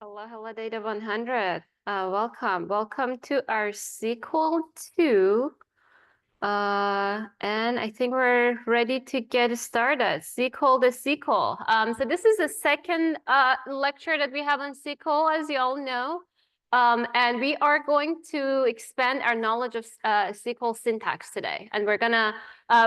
Hello, hello, Data 100. Welcome to our sequel 2. And I think we're ready to get started. Sequel the sequel. So this is the second lecture that we have on sequel, as you all know. And we are going to expand our knowledge of SQL syntax today. And we're gonna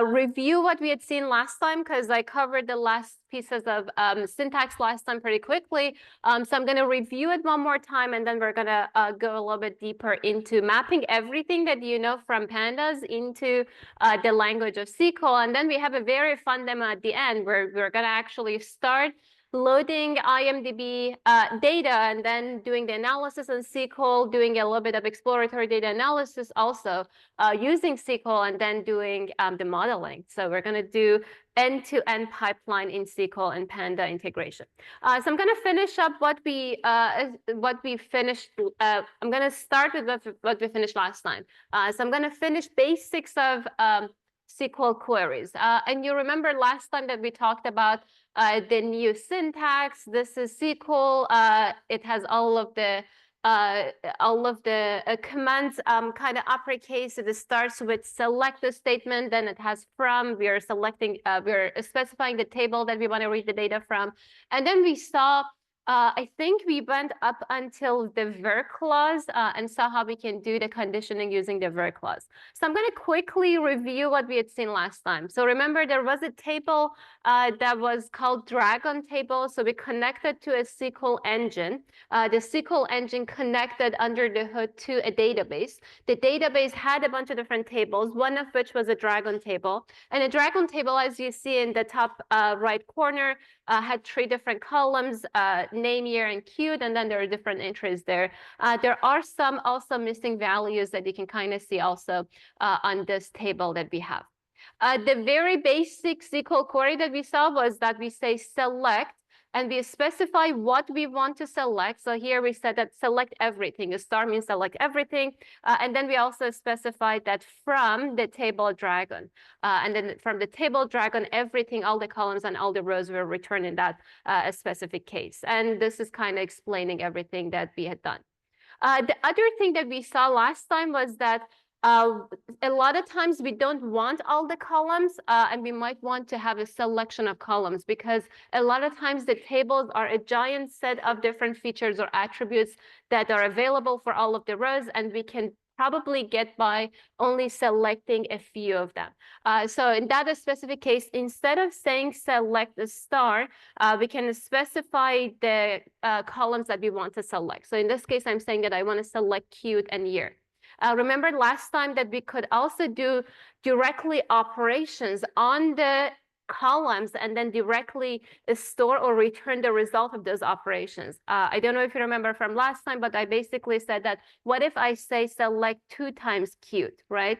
review what we had seen last time because I covered the last pieces of syntax last time pretty quickly. So I'm gonna review it one more time, and then we're gonna go a little bit deeper into mapping everything that you know from pandas into the language of SQL. And then we have a very fun demo at the end where we're gonna actually start loading IMDb data and then doing the analysis in SQL, doing a little bit of exploratory data analysis also using SQL, and then doing the modeling. So we're going to do end-to-end pipeline in SQL and Panda integration. So I'm going to finish up what we finished. I'm going to start with what we finished last time. So I'm going to finish basics of SQL queries. And you remember last time that we talked about the new syntax. This is SQL. It has all of the commands kind of uppercase. It starts with select the statement, then it has from. We are selecting, we're specifying the table that we want to read the data from, and then we saw. I think we went up until the where clause and saw how we can do the conditioning using the where clause. So I'm going to quickly review what we had seen last time. So remember, there was a table that was called Dragon table. So we connected to a SQL engine. The SQL engine connected under the hood to a database. The database had a bunch of different tables, one of which was a Dragon table. And a Dragon table, as you see in the top right corner, had three different columns, name, year, and queued, and then there are different entries there. There are some also missing values that you can kind of see also on this table that we have. The very basic SQL query that we saw was that we say select, and we specify what we want to select. So here we said that select everything. A star means select everything. And then we also specified that from the table Dragon. And then from the table Dragon, everything, all the columns and all the rows were returned in that specific case. And this is kind of explaining everything that we had done. The other thing that we saw last time was that a lot of times we don't want all the columns, and we might want to have a selection of columns, because a lot of times the tables are a giant set of different features or attributes that are available for all of the rows, and we can probably get by only selecting a few of them. So in that specific case, instead of saying select a star, we can specify the columns that we want to select. So in this case, I'm saying that I want to select queued and year. Remember last time that we could also do directly operations on the columns and then directly store or return the result of those operations. I don't know if you remember from last time, but I basically said that what if I say select 2 times queued, right?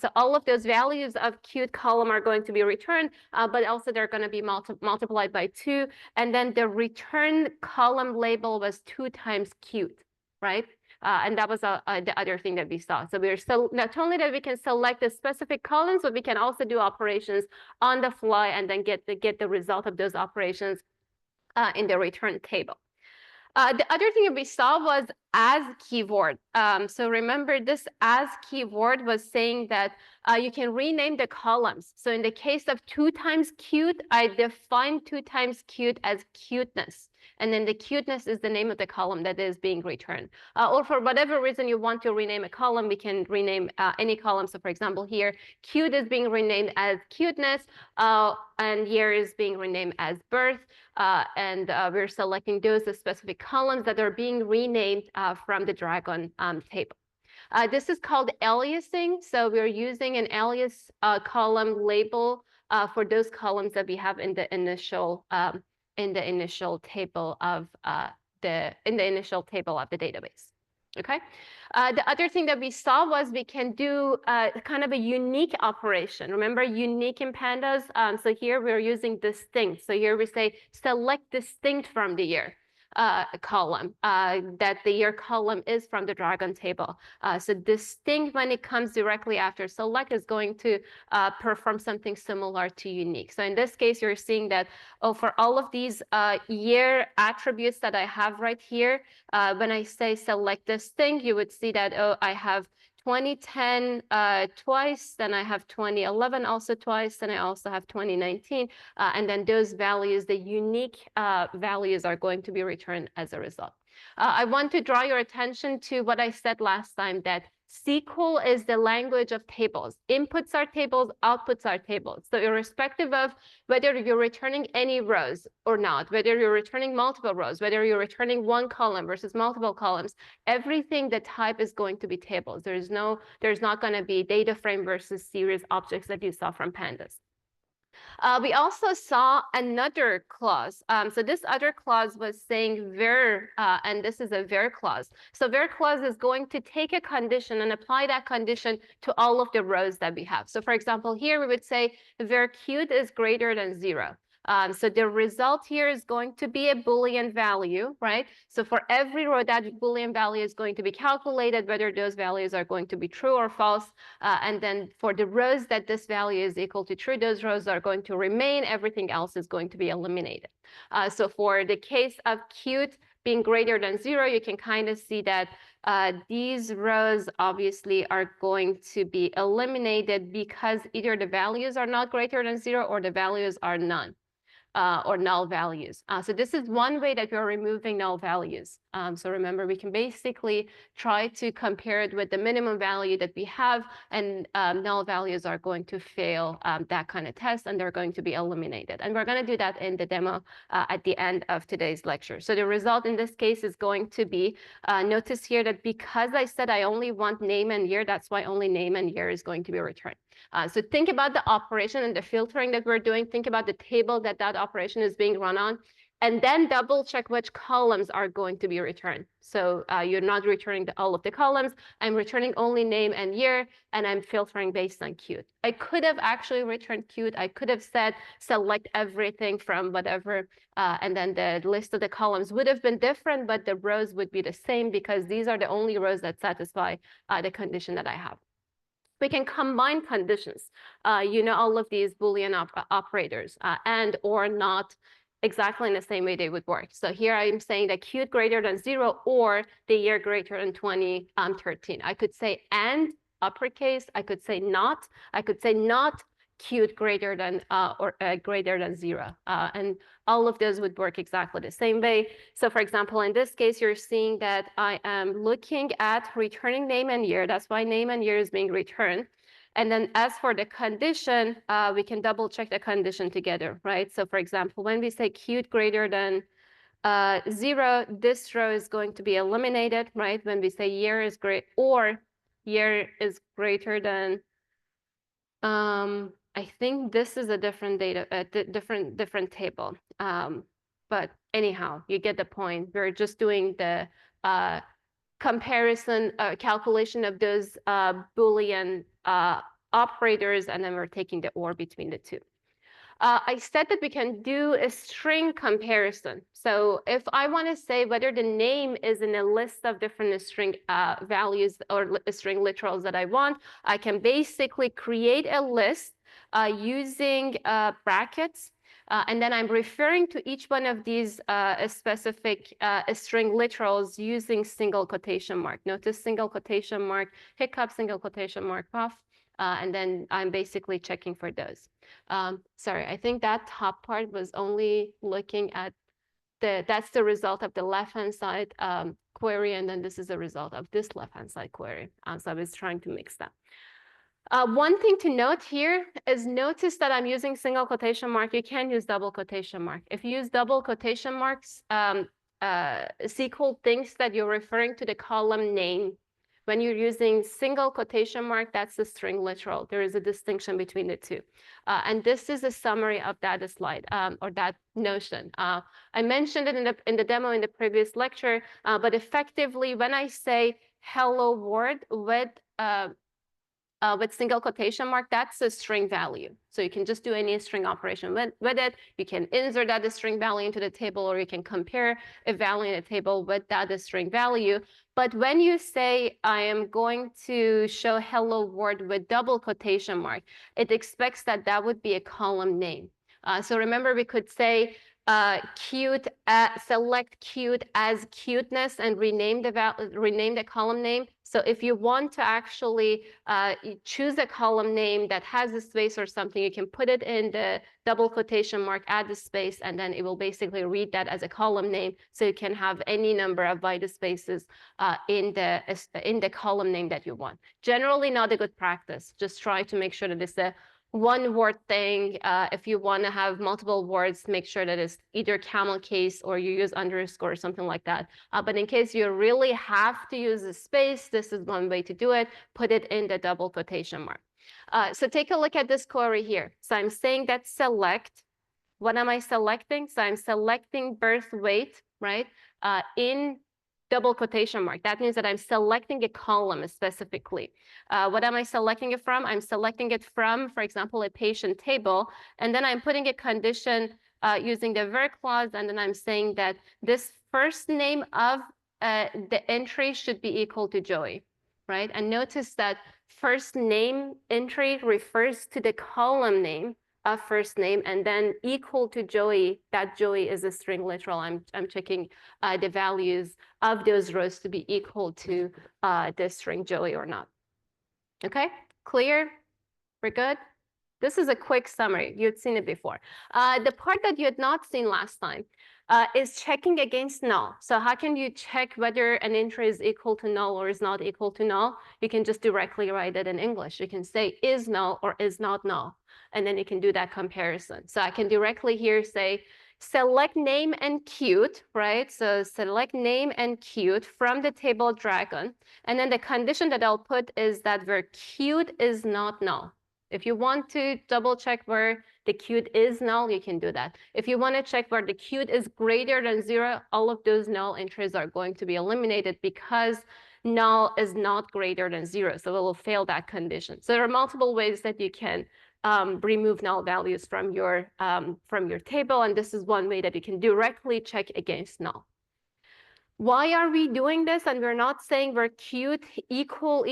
So all of those values of queued column are going to be returned, but also they're going to be multiplied by 2. And then the return column label was 2 times queued, right? And that was the other thing that we saw. So we're still not only that we can select the specific columns, but we can also do operations on the fly and then get the result of those operations in the return table. The other thing that we saw was as keyword. So remember, this as keyword was saying that you can rename the columns. So in the case of 2 times queued, I define 2 times queued as queuedness. And then the queuedness is the name of the column that is being returned. Or for whatever reason you want to rename a column, we can rename any column. So for example, here, queued is being renamed as queuedness, and year is being renamed as birth. And we're selecting those specific columns that are being renamed from the Dragon table. This is called aliasing. So we're using an alias column label for those columns that we have in the initial table of the database. Okay. The other thing that we saw was we can do kind of a unique operation. Remember, unique in pandas. So here we're using distinct. So here we say select distinct from the year. column, that the year column is from the Dragon table. So distinct when it comes directly after select is going to perform something similar to unique. So in this case, you're seeing that, oh, for all of these year attributes that I have right here, when I say select distinct, you would see that, oh, I have 2010 twice, then I have 2011 also twice, then I also have 2019, and then those values, the unique values are going to be returned as a result. I want to draw your attention to what I said last time, that SQL is the language of tables. Inputs are tables, outputs are tables. So irrespective of whether you're returning any rows or not, whether you're returning multiple rows, whether you're returning one column versus multiple columns, everything the type is going to be tables. There's not going to be data frame versus series objects that you saw from pandas. We also saw another clause. So this other clause was saying where, and this is a where clause. So where clause is going to take a condition and apply that condition to all of the rows that we have. So for example, here we would say where qt is greater than 0. So the result here is going to be a Boolean value, right? So for every row, that Boolean value is going to be calculated, whether those values are going to be true or false. And then for the rows that this value is equal to true, those rows are going to remain. Everything else is going to be eliminated. So for the case of qt being greater than 0, you can kind of see that these rows obviously are going to be eliminated because either the values are not greater than 0 or the values are none. Or null values. So this is one way that we're removing null values. So remember, we can basically try to compare it with the minimum value that we have, and null values are going to fail that kind of test, and they're going to be eliminated. And we're going to do that in the demo at the end of today's lecture. So the result in this case is going to be, notice here that because I said I only want name and year, that's why only name and year is going to be returned. So think about the operation and the filtering that we're doing. Think about the table that operation is being run on, and then double check which columns are going to be returned. So you're not returning all of the columns. I'm returning only name and year, and I'm filtering based on qt. I could have actually returned qt. I could have said select everything from whatever, and then the list of the columns would have been different, but the rows would be the same because these are the only rows that satisfy the condition that I have. We can combine conditions. You know, all of these Boolean operators, and or not, exactly in the same way they would work. So here I'm saying that qt greater than 0 or the year greater than 2013. I could say and uppercase. I could say not. I could say not qt greater than greater than 0. And all of those would work exactly the same way. So for example, in this case, you're seeing that I am looking at returning name and year. That's why name and year is being returned. And then as for the condition, we can double check the condition together, right? So for example, when we say qt greater than 0, this row is going to be eliminated, right? When we say year is great or year is greater than, I think this is a different data, different table. But anyhow, you get the point. We're just doing the comparison, calculation of those Boolean operators, and then we're taking the or between the two. I said that we can do a string comparison. So if I want to say whether the name is in a list of different string values or string literals that I want, I can basically create a list using brackets. And then I'm referring to each one of these specific string literals using single quotation mark. Notice single quotation mark, hiccup, single quotation mark, puff. And then I'm basically checking for those. Sorry, I think that top part was only looking at that's the result of the left-hand side query, and then this is the result of this left-hand side query. So I was trying to mix them. One thing to note here is notice that I'm using single quotation mark. You can use double quotation mark. If you use double quotation marks, SQL thinks that you're referring to the column name. When you're using single quotation mark, that's the string literal. There is a distinction between the two. And this is a summary of that slide, or that notion. I mentioned it in the demo in the previous lecture, but effectively, when I say hello world with with single quotation mark, that's a string value. So you can just do any string operation with it. You can insert that string value into the table, or you can compare a value in a table with that string value. But when you say, I am going to show hello world with double quotation mark, it expects that that would be a column name. So remember, we could say, cute, select cute as cuteness and rename the column name. So if you want to actually choose a column name that has a space or something, you can put it in the double quotation mark, add the space, and then it will basically read that as a column name. So you can have any number of white spaces in the column name that you want. Generally not a good practice. Just try to make sure that it's a one word thing. If you want to have multiple words, make sure that it's either camel case or you use underscore or something like that. But in case you really have to use a space, this is one way to do it. Put it in the double quotation mark. So take a look at this query here. So I'm saying that select. What am I selecting? So I'm selecting birth weight, right? In double quotation mark. That means that I'm selecting a column specifically. What am I selecting it from? I'm selecting it from, for example, a patient table, and then I'm putting a condition using the where clause, and then I'm saying that this first name of the entry should be equal to Joey, right? And notice that first name entry refers to the column name of first name, and then equal to Joey, that Joey is a string literal. I'm checking the values of those rows to be equal to the string Joey or not. Okay, clear? We're good? This is a quick summary. You'd seen it before. The part that you had not seen last time is checking against null. So how can you check whether an entry is equal to null or is not equal to null? You can just directly write it in English. You can say is null or is not null, and then you can do that comparison. So I can directly here say, select name and cute, right? So select name and cute from the table dragon. And then the condition that I'll put is that where cute is not null. If you want to double check where the cute is null, you can do that. If you want to check where the cute is greater than 0, all of those null entries are going to be eliminated because null is not greater than 0. So it will fail that condition. So there are multiple ways that you can remove null values from your table. And this is one way that you can directly check against null. Why are we doing this? And we're not saying we're cute equal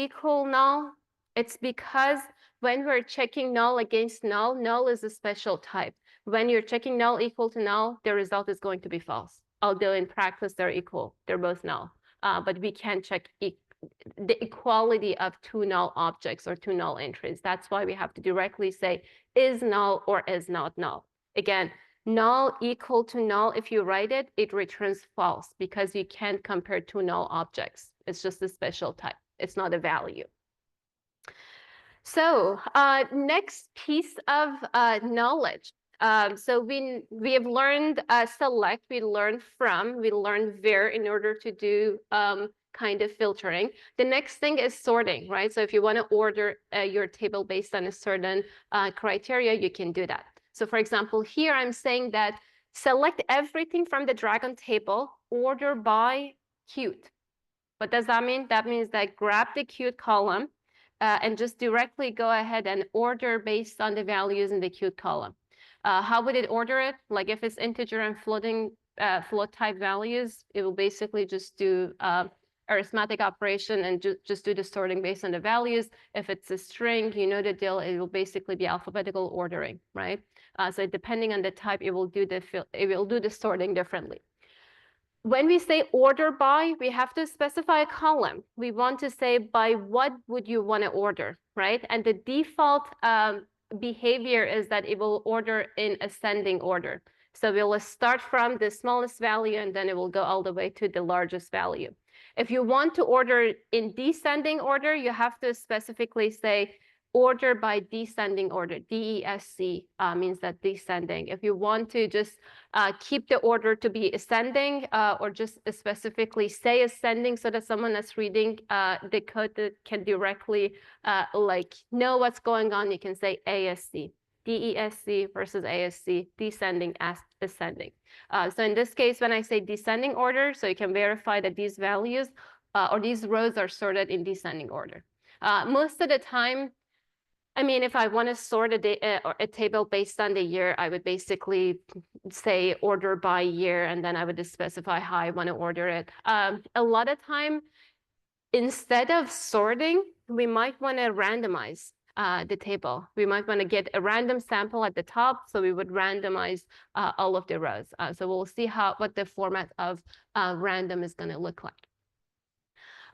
null. It's because when we're checking null against null, null is a special type. When you're checking null equal to null, the result is going to be false. Although in practice, they're equal. They're both null. But we can't check the equality of two null objects or two null entries. That's why we have to directly say is null or is not null. Again, null equal to null, if you write it, it returns false because you can't compare two null objects. It's just a special type. It's not a value. So next piece of knowledge. So we have learned select, we learned from, we learned where in order to do kind of filtering. The next thing is sorting, right? So if you want to order your table based on a certain criteria, you can do that. So for example, here I'm saying that select everything from the dragon table, order by cute. What does that mean? That means that grab the cute column and just directly go ahead and order based on the values in the cute column. How would it order it? Like if it's integer and float type values, it will basically just do arithmetic operation and just do the sorting based on the values. If it's a string, you know the deal, it will basically be alphabetical ordering, right? So depending on the type, it will do the sorting differently. When we say order by, we have to specify a column. We want to say by what would you want to order, right? And the default behavior is that it will order in ascending order. So we will start from the smallest value and then it will go all the way to the largest value. If you want to order in descending order, you have to specifically say order by descending order. DESC means that descending. If you want to just keep the order to be ascending or just specifically say ascending so that someone that's reading the code that can directly like know what's going on, you can say ASC. DESC versus ASC, descending as ascending. So in this case, when I say descending order, so you can verify that these values or these rows are sorted in descending order. Most of the time, I mean, if I want to sort a table based on the year, I would basically say order by year, and then I would just specify how I want to order it. A lot of time, instead of sorting, we might want to randomize the table. We might want to get a random sample at the top, so we would randomize all of the rows. So we'll see what the format of random is going to look like.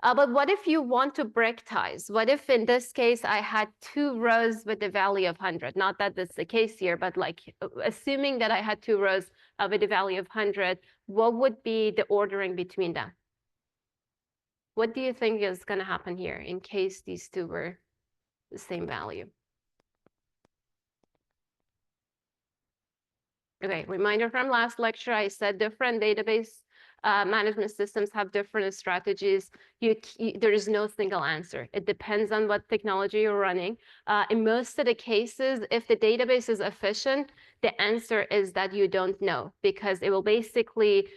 But what if you want to bractize? What if in this case I had 2 rows with the value of 100? Not that that's the case here, but like assuming that I had 2 rows with the value of 100, what would be the ordering between them? What do you think is going to happen here in case these 2 were the same value? Okay, reminder from last lecture, I said different database management systems have different strategies. There is no single answer. It depends on what technology you're running. In most of the cases, if the database is efficient, the answer is that you don't know, because it will basically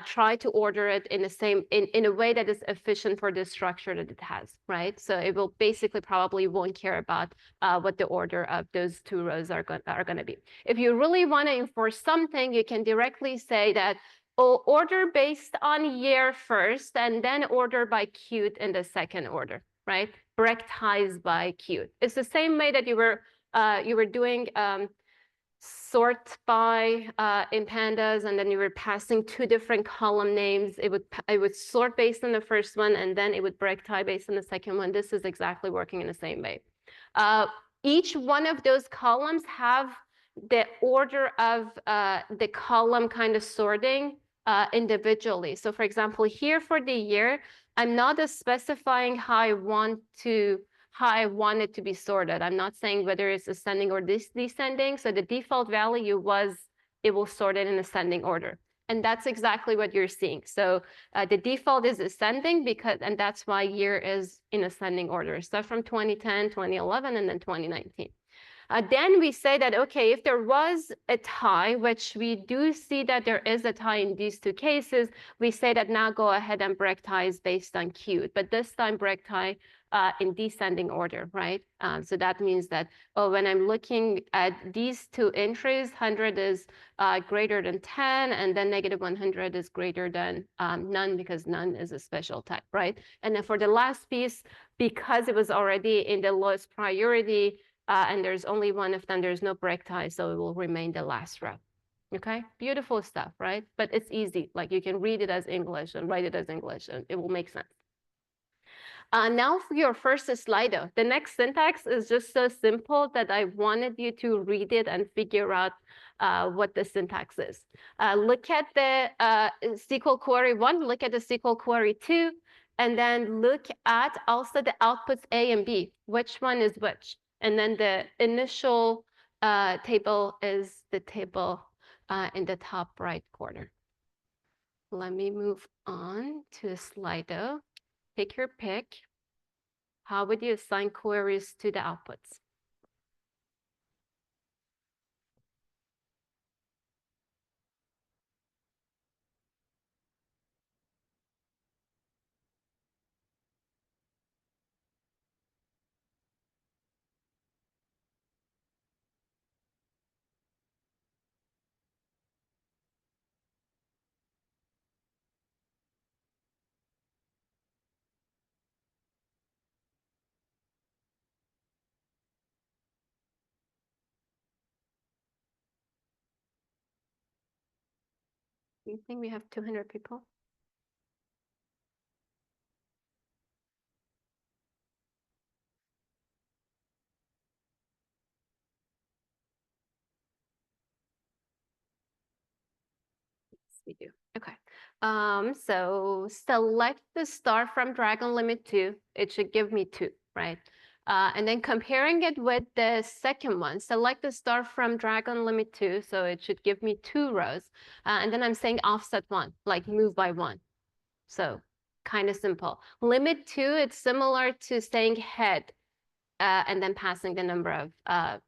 try to order it in a way that is efficient for the structure that it has, right? So it will basically probably won't care about what the order of those 2 rows are going to be. If you really want to enforce something, you can directly say that order based on year first, and then order by queued in the second order, right? Bractize by queued. It's the same way that you were doing sort by in pandas, and then you were passing 2 different column names. It would sort based on the first one, and then it would bractize based on the second one. This is exactly working in the same way. Each one of those columns have the order of the column kind of sorting individually. So for example, here for the year, I'm not specifying how I want it to be sorted. I'm not saying whether it's ascending or descending. So the default value was it will sort it in ascending order. And that's exactly what you're seeing. So the default is ascending and that's why year is in ascending order. Stuff from 2010, 2011, and then 2019. Then we say that, okay, if there was a tie, which we do see that there is a tie in these 2 cases, we say that now go ahead and bractize based on queued, but this time bractize in descending order, right? So that means that, when I'm looking at these 2 entries, 100 is greater than 10, and then -100 is greater than none, because none is a special type, right? And then for the last piece, because it was already in the lowest priority, and there's only one of them, there's no bractize, so it will remain the last row. Okay, beautiful stuff, right? But it's easy. Like you can read it as English and write it as English, and it will make sense. Now for your first Slido. The next syntax is just so simple that I wanted you to read it and figure out what the syntax is. Look at the SQL query 1, look at the SQL query 2, and then look at also the outputs A and B. Which one is which? And then the initial table is the table in the top right corner. Let me move on to Slido. Take your pick. How would you assign queries to the outputs? You think we have 200 people? Yes, we do. Okay. So select the star from Dragon Limit 2. It should give me 2, right? And then comparing it with the second one, select the star from Dragon Limit 2. So it should give me 2 rows. And then I'm saying offset 1, like move by 1. So kind of simple. Limit 2, it's similar to saying head and then passing the number of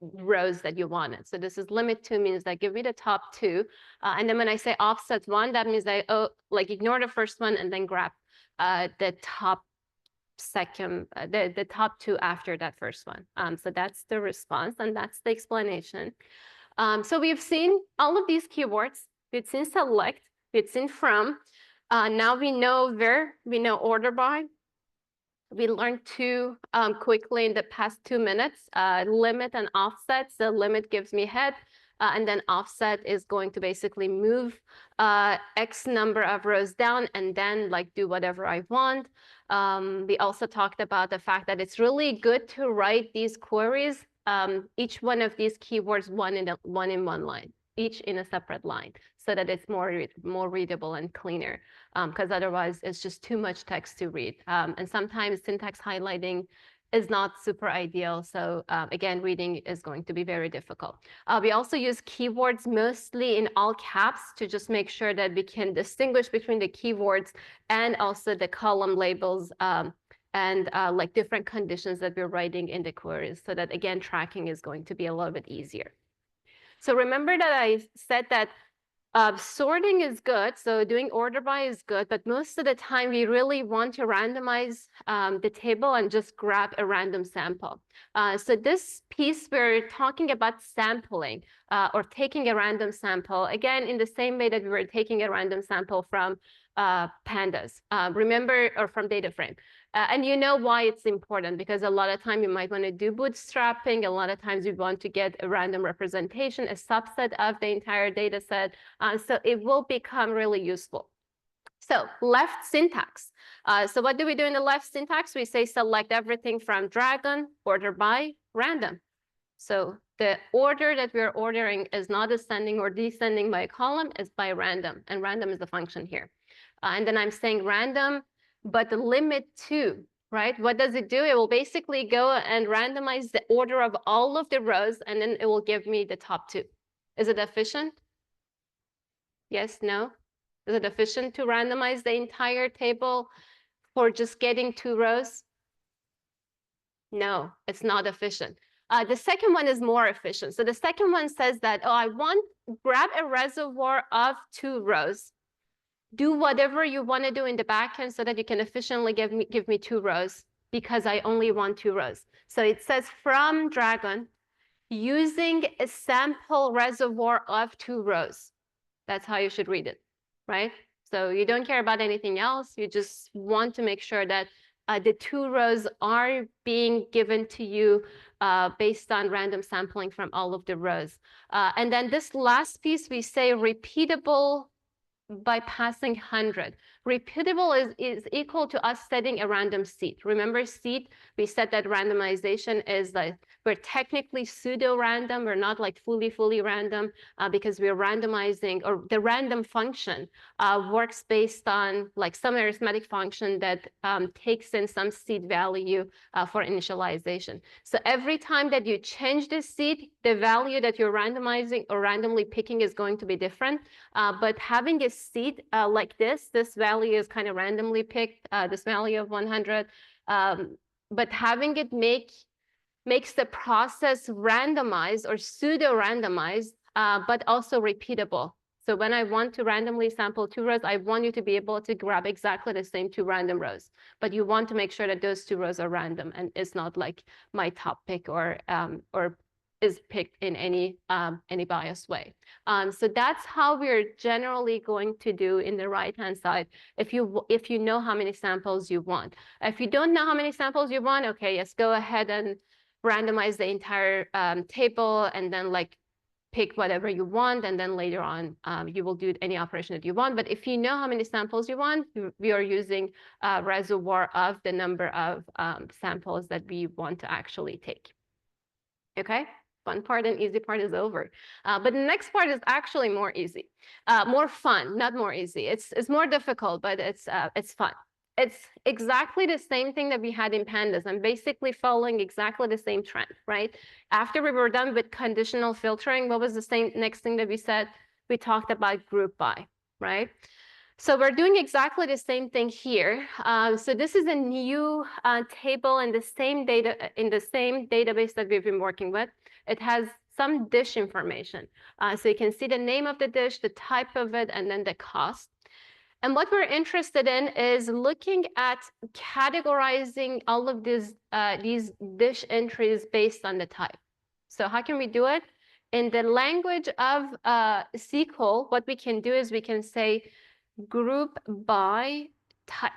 rows that you wanted. So this is limit 2 means that give me the top 2. And then when I say offset 1, that means like ignore the first one and then grab the top second, the top two after that first one. So that's the response, and that's the explanation. So we've seen all of these keywords. We've seen select, we've seen from. Now we know where, we know order by. We learned two quickly in the past 2 minutes, limit and offset. So limit gives me head, and then offset is going to basically move X number of rows down and then like do whatever I want. We also talked about the fact that it's really good to write these queries, each one of these keywords one in one line, each in a separate line, so that it's more readable and cleaner, because otherwise it's just too much text to read. And sometimes syntax highlighting is not super ideal. So again, reading is going to be very difficult. We also use keywords mostly in all caps to just make sure that we can distinguish between the keywords and also the column labels, and like different conditions that we're writing in the queries, so that again, tracking is going to be a little bit easier. So remember that I said that sorting is good, so doing order by is good, but most of the time we really want to randomize the table and just grab a random sample. So this piece, we're talking about sampling or taking a random sample, again, in the same way that we were taking a random sample from pandas, remember, or from data frame. And you know why it's important, because a lot of time you might want to do bootstrapping. A lot of times you want to get a random representation, a subset of the entire data set. So it will become really useful. So left syntax. So what do we do in the left syntax? We say select everything from Dragon, order by, random. So the order that we're ordering is not ascending or descending by a column, it's by random. And random is the function here. And then I'm saying random, but the limit to, right? What does it do? It will basically go and randomize the order of all of the rows, and then it will give me the top two. Is it efficient? Yes, no? Is it efficient to randomize the entire table for just getting 2 rows? No, it's not efficient. The second one is more efficient. So the second one says that, oh, I want, grab a reservoir of 2 rows. Do whatever you want to do in the backend so that you can efficiently give me 2 rows, because I only want 2 rows. So it says from Dragon, using a sample reservoir of 2 rows. That's how you should read it, right? So you don't care about anything else. You just want to make sure that the 2 rows are being given to you based on random sampling from all of the rows. And then this last piece, we say repeatable by passing 100. Repeatable is equal to us setting a random seed. Remember seed? We said that randomization is like, we're technically pseudo-random. We're not like fully random because we're randomizing, or the random function works based on like some arithmetic function that takes in some seed value for initialization. So every time that you change the seed, the value that you're randomizing or randomly picking is going to be different. But having a seed like this value is kind of randomly picked, this value of 100. But having it makes the process randomized or pseudo-randomized, but also repeatable. So when I want to randomly sample 2 rows, I want you to be able to grab exactly the same 2 random rows. But you want to make sure that those 2 rows are random and it's not like my top pick or is picked in any biased way. So that's how we're generally going to do in the right-hand side if you know how many samples you want. If you don't know how many samples you want, okay, yes, go ahead and randomize the entire table and then like pick whatever you want, and then later on you will do any operation that you want. But if you know how many samples you want, we are using a reservoir of the number of samples that we want to actually take. Okay, fun part and easy part is over. But the next part is actually more easy, more fun, not more easy. It's more difficult, but it's fun. It's exactly the same thing that we had in pandas. I'm basically following exactly the same trend, right? After we were done with conditional filtering, what was the next thing that we said? We talked about group by, right? So we're doing exactly the same thing here. So this is a new table in the same database that we've been working with. It has some dish information. So you can see the name of the dish, the type of it, and then the cost. And what we're interested in is looking at categorizing all of these dish entries based on the type. So how can we do it? In the language of SQL, what we can do is we can say group by type.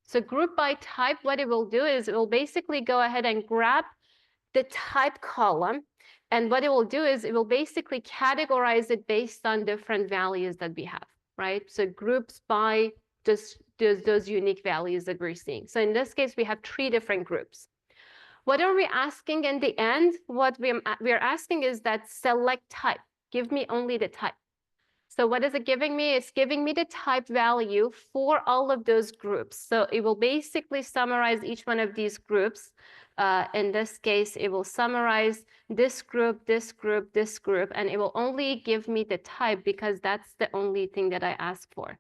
So group by type, what it will do is it will basically go ahead and grab the type column. And what it will do is it will basically categorize it based on different values that we have, right? So groups by just those unique values that we're seeing. So in this case, we have 3 different groups. What are we asking in the end? What we're asking is that select type. Give me only the type. So what is it giving me? It's giving me the type value for all of those groups. So it will basically summarize each one of these groups. In this case, it will summarize this group, this group, this group, and it will only give me the type because that's the only thing that I asked for.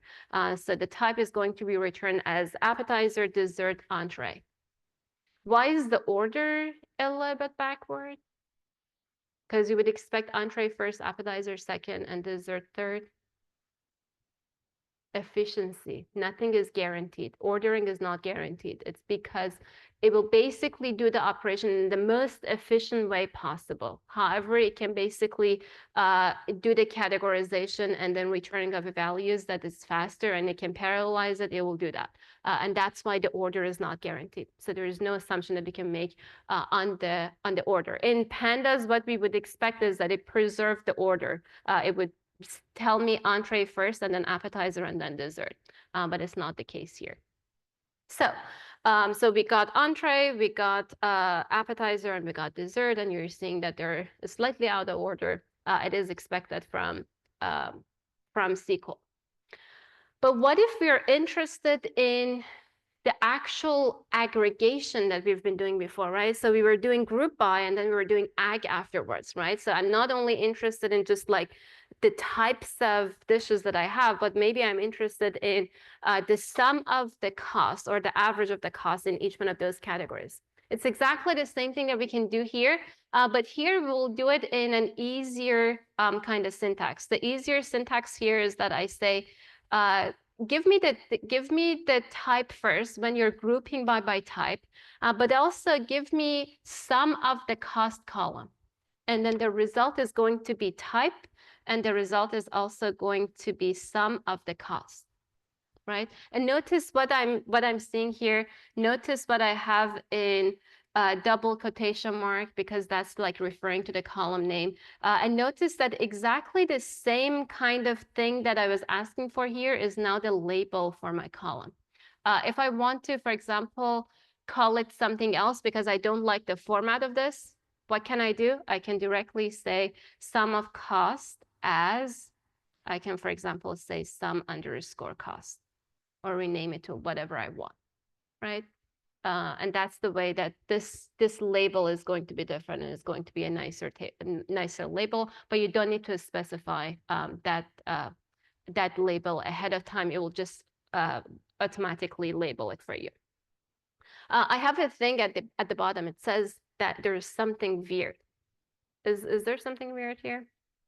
So the type is going to be returned as appetizer, dessert, entree. Why is the order a little bit backward? Because you would expect entree first, appetizer second, and dessert third. Efficiency. Nothing is guaranteed. Ordering is not guaranteed. It's because it will basically do the operation in the most efficient way possible. However, it can basically do the categorization and then returning of the values that is faster, and it can parallelize it. It will do that. And that's why the order is not guaranteed. So there is no assumption that we can make on the order. In pandas, what we would expect is that it preserved the order. It would tell me entree first and then appetizer and then dessert, but it's not the case here. So we got entree, we got appetizer, and we got dessert, and you're seeing that they're slightly out of order. It is expected from SQL. But what if we're interested in the actual aggregation that we've been doing before, right? So we were doing group by, and then we were doing ag afterwards, right? So I'm not only interested in just like the types of dishes that I have, but maybe I'm interested in the sum of the cost or the average of the cost in each one of those categories. It's exactly the same thing that we can do here, but here we'll do it in an easier kind of syntax. The easier syntax here is that I say, give me the type first when you're grouping by type, but also give me sum of the cost column. And then the result is going to be type, and the result is also going to be sum of the cost, right? And notice what I'm seeing here. Notice what I have in double quotation mark, because that's like referring to the column name. And notice that exactly the same kind of thing that I was asking for here is now the label for my column. If I want to, for example, call it something else because I don't like the format of this, what can I do? I can directly say sum of cost as, I can, for example, say sum underscore cost, or rename it to whatever I want, right? And that's the way that this label is going to be different, and it's going to be a nicer label, but you don't need to specify that label ahead of time. It will just automatically label it for you. I have a thing at the bottom. It says that there's something weird. Is there something weird here?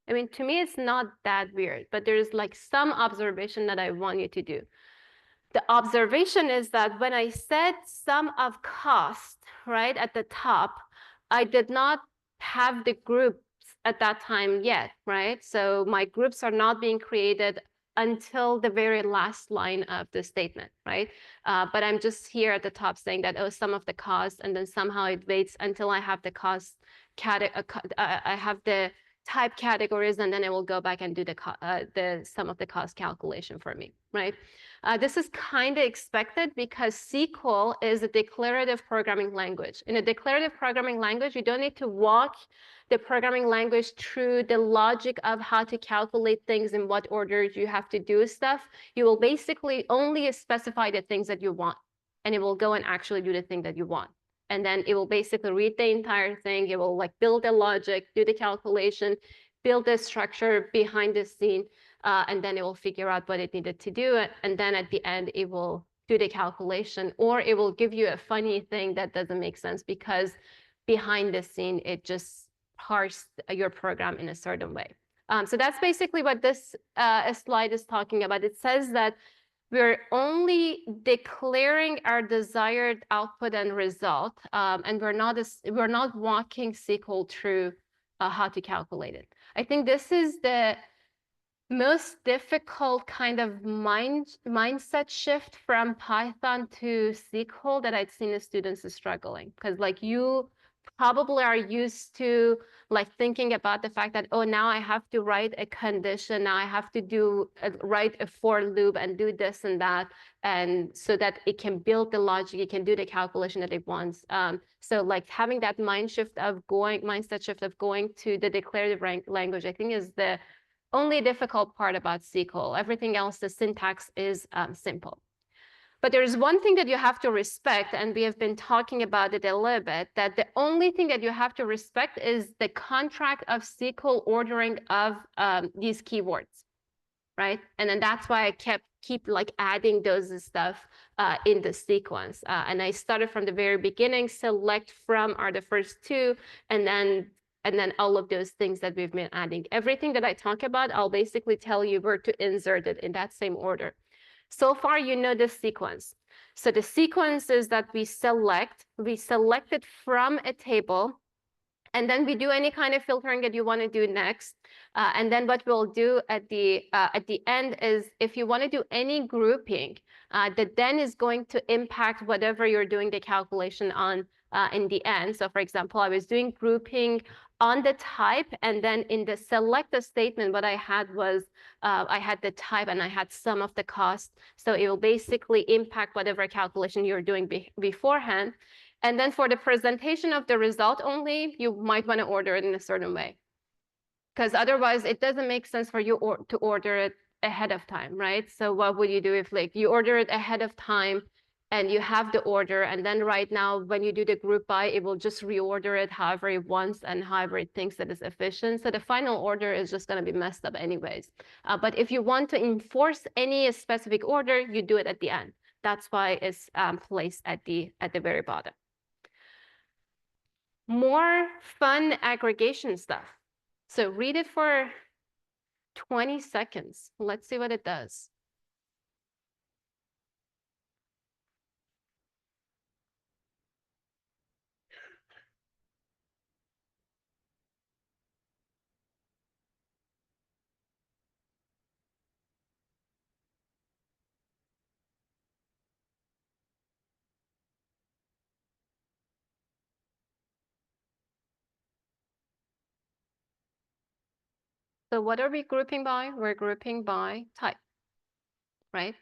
I mean, to me, it's not that weird, but there's like some observation that I want you to do. The observation is that when I said sum of cost, right, at the top, I did not have the groups at that time yet, right? So my groups are not being created until the very last line of the statement, right? But I'm just here at the top saying that, oh, sum of the cost, and then somehow it waits until I have the cost I have the type categories, and then it will go back and do the sum of the cost calculation for me, right? This is kind of expected because SQL is a declarative programming language. In a declarative programming language, you don't need to walk the programming language through the logic of how to calculate things, in what order you have to do stuff. You will basically only specify the things that you want, and it will go and actually do the thing that you want. And then it will basically read the entire thing. It will like build the logic, do the calculation, build the structure behind the scene, and then it will figure out what it needed to do. And then at the end, it will do the calculation, or it will give you a funny thing that doesn't make sense because behind the scene, it just parsed your program in a certain way. So that's basically what this slide is talking about. It says that we're only declaring our desired output and result, and we're not walking SQL through how to calculate it. I think this is the most difficult kind of mindset shift from Python to SQL that I've seen the students struggling, because like you probably are used to like thinking about the fact that, oh, now I have to write a condition, now I have to write a for loop and do this and that, and so that it can build the logic, it can do the calculation that it wants. So like having that mindset shift of going to the declarative language, I think is the only difficult part about SQL. Everything else, the syntax is simple. But there's one thing that you have to respect, and we have been talking about it a little bit, that the only thing that you have to respect is the contract of SQL ordering of these keywords, right? And then that's why I keep like adding those stuff in the sequence. And I started from the very beginning, select from are the first two, and then all of those things that we've been adding. Everything that I talk about, I'll basically tell you where to insert it in that same order. So far, you know the sequence. So the sequence is that we select it from a table, and then we do any kind of filtering that you want to do next. And then what we'll do at the end is if you want to do any grouping, that then is going to impact whatever you're doing the calculation on in the end. So for example, I was doing grouping on the type, and then in the select statement, what I had was I had the type and I had sum of the cost. So it will basically impact whatever calculation you're doing beforehand. And then for the presentation of the result only, you might want to order it in a certain way, because otherwise it doesn't make sense for you to order it ahead of time, right? So what would you do if like you order it ahead of time and you have the order, and then right now when you do the group by, it will just reorder it however it wants and however it thinks that is efficient. So the final order is just going to be messed up anyways. But if you want to enforce any specific order, you do it at the end. That's why it's placed at the very bottom. More fun aggregation stuff. So read it for 20 seconds. Let's see what it does. So what are we grouping by? We're grouping by type, right?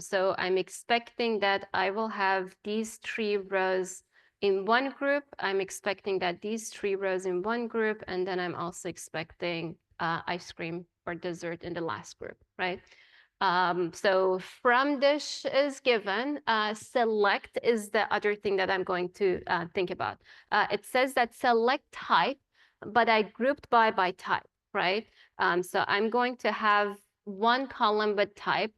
So I'm expecting that I will have these 3 rows in one group. I'm expecting that these 3 rows in one group, and then I'm also expecting ice cream or dessert in the last group, right? So from dish is given, select is the other thing that I'm going to think about. It says that select type, but I grouped by type, right? So I'm going to have one column with type.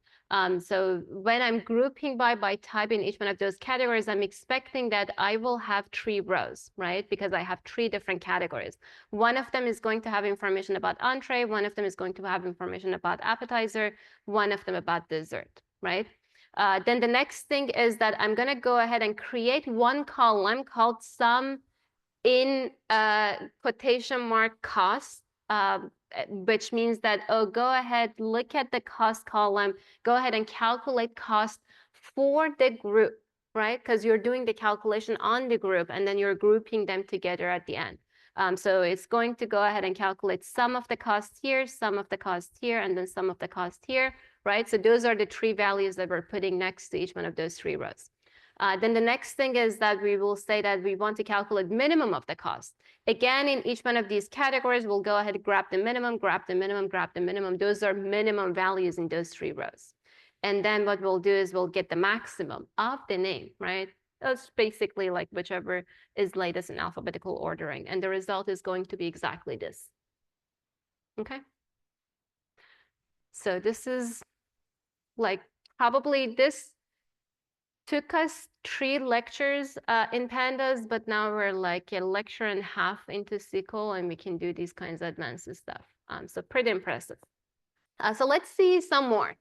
So when I'm grouping by type in each one of those categories, I'm expecting that I will have 3 rows, right? Because I have 3 different categories. One of them is going to have information about entree, one of them is going to have information about appetizer, one of them about dessert, right? Then the next thing is that I'm going to go ahead and create one column called sum in quotation mark cost, which means that, oh, go ahead, look at the cost column, go ahead and calculate cost for the group, right? Because you're doing the calculation on the group and then you're grouping them together at the end. So it's going to go ahead and calculate sum of the cost here, sum of the cost here, and then sum of the cost here, right? So those are the 3 values that we're putting next to each one of those 3 rows. Then the next thing is that we will say that we want to calculate minimum of the cost. Again, in each one of these categories, we'll go ahead and grab the minimum, grab the minimum, grab the minimum. Those are minimum values in those 3 rows. And then what we'll do is we'll get the maximum of the name, right? That's basically like whichever is latest in alphabetical ordering. And the result is going to be exactly this. Okay. So this is like probably this took us 3 lectures in pandas, but now we're like a lecture and a half into SQL, and we can do these kinds of advanced stuff. So pretty impressive. So let's see some more.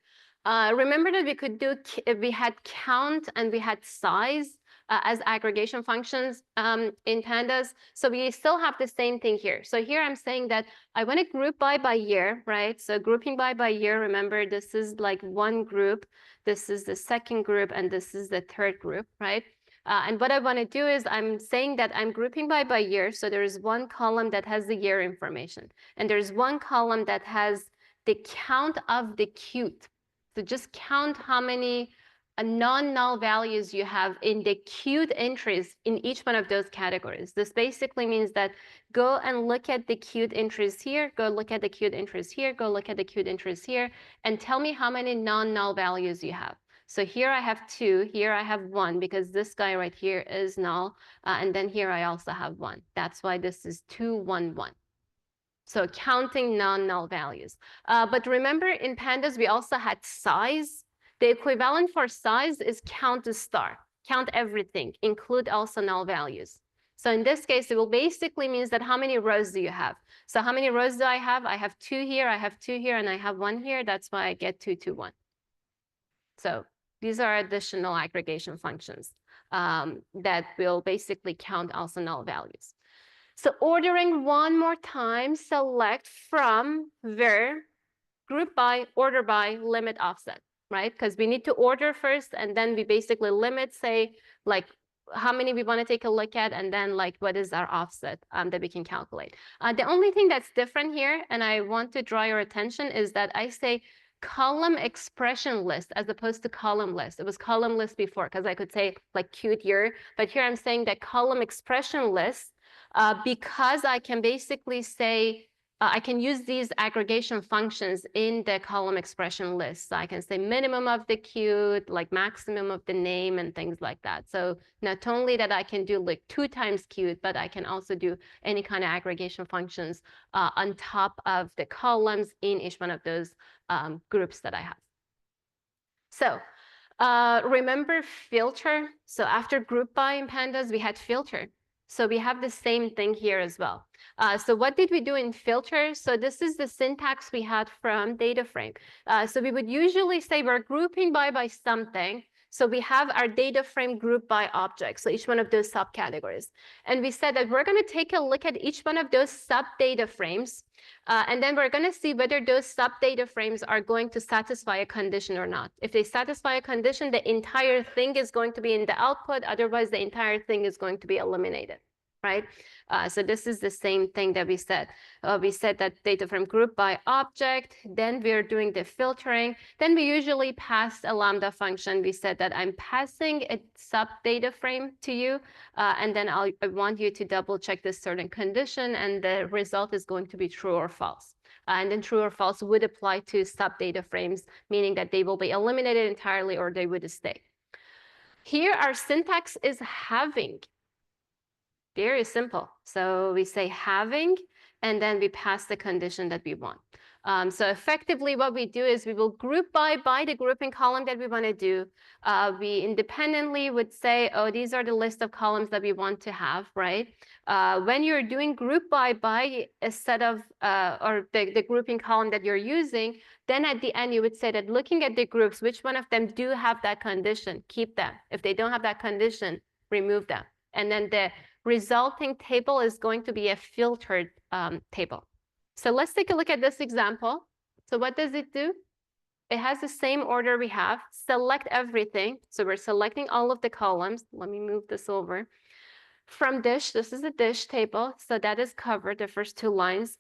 Remember that we could do, we had count and we had size as aggregation functions in pandas. So we still have the same thing here. So here I'm saying that I want to group by year, right? So grouping by year, remember this is like one group, this is the second group, and this is the third group, right? And what I want to do is I'm saying that I'm grouping by year. So there's one column that has the year information, and there's one column that has the count of the queued. So just count how many non-null values you have in the queued entries in each one of those categories. This basically means that go and look at the queued entries here, go look at the queued entries here, go look at the queued entries here, and tell me how many non-null values you have. So here I have 2, here I have 1, because this guy right here is null, and then here I also have 1. That's why this is 2, 1, 1. So counting non-null values. But remember, in pandas, we also had size. The equivalent for size is count to star. Count everything, include also null values. So in this case, it will basically means that how many rows do you have? So how many rows do I have? I have 2 here, I have 2 here, and I have 1 here. That's why I get 2, 2, 1. So these are additional aggregation functions that will basically count also null values. So ordering one more time, select from var, group by, order by, limit offset, right? Because we need to order first, and then we basically limit, say, like how many we want to take a look at, and then like what is our offset that we can calculate. The only thing that's different here, and I want to draw your attention, is that I say column expression list as opposed to column list. It was column list before because I could say like queued year, but here I'm saying that column expression list because I can basically say, I can use these aggregation functions in the column expression list. So I can say minimum of the queued, like maximum of the name and things like that. So not only that I can do like 2 times queued, but I can also do any kind of aggregation functions on top of the columns in each one of those groups that I have. So remember filter. So after group by in pandas, we had filter. So we have the same thing here as well. So what did we do in filter? So this is the syntax we had from data frame. So we would usually say we're grouping by something. So we have our data frame group by object, so each one of those subcategories. And we said that we're going to take a look at each one of those sub data frames. And then we're going to see whether those sub data frames are going to satisfy a condition or not. If they satisfy a condition, the entire thing is going to be in the output. Otherwise, the entire thing is going to be eliminated, right? So this is the same thing that we said. We said that data frame group by object, then we're doing the filtering. Then we usually pass a lambda function. We said that I'm passing a sub data frame to you, and then I want you to double check this certain condition, and the result is going to be true or false. And then true or false would apply to sub data frames, meaning that they will be eliminated entirely or they would stay. Here, our syntax is having. Very simple. So we say having, and then we pass the condition that we want. So effectively what we do is we will group by the grouping column that we want to do. We independently would say, oh, these are the list of columns that we want to have, right? When you're doing group by a set of, or the grouping column that you're using, then at the end you would say that looking at the groups, which one of them do have that condition, keep them. If they don't have that condition, remove them. And then the resulting table is going to be a filtered table. So let's take a look at this example. So what does it do? It has the same order we have. Select everything. So we're selecting all of the columns. Let me move this over. From dish, this is a dish table. So that is covered, the first 2 lines.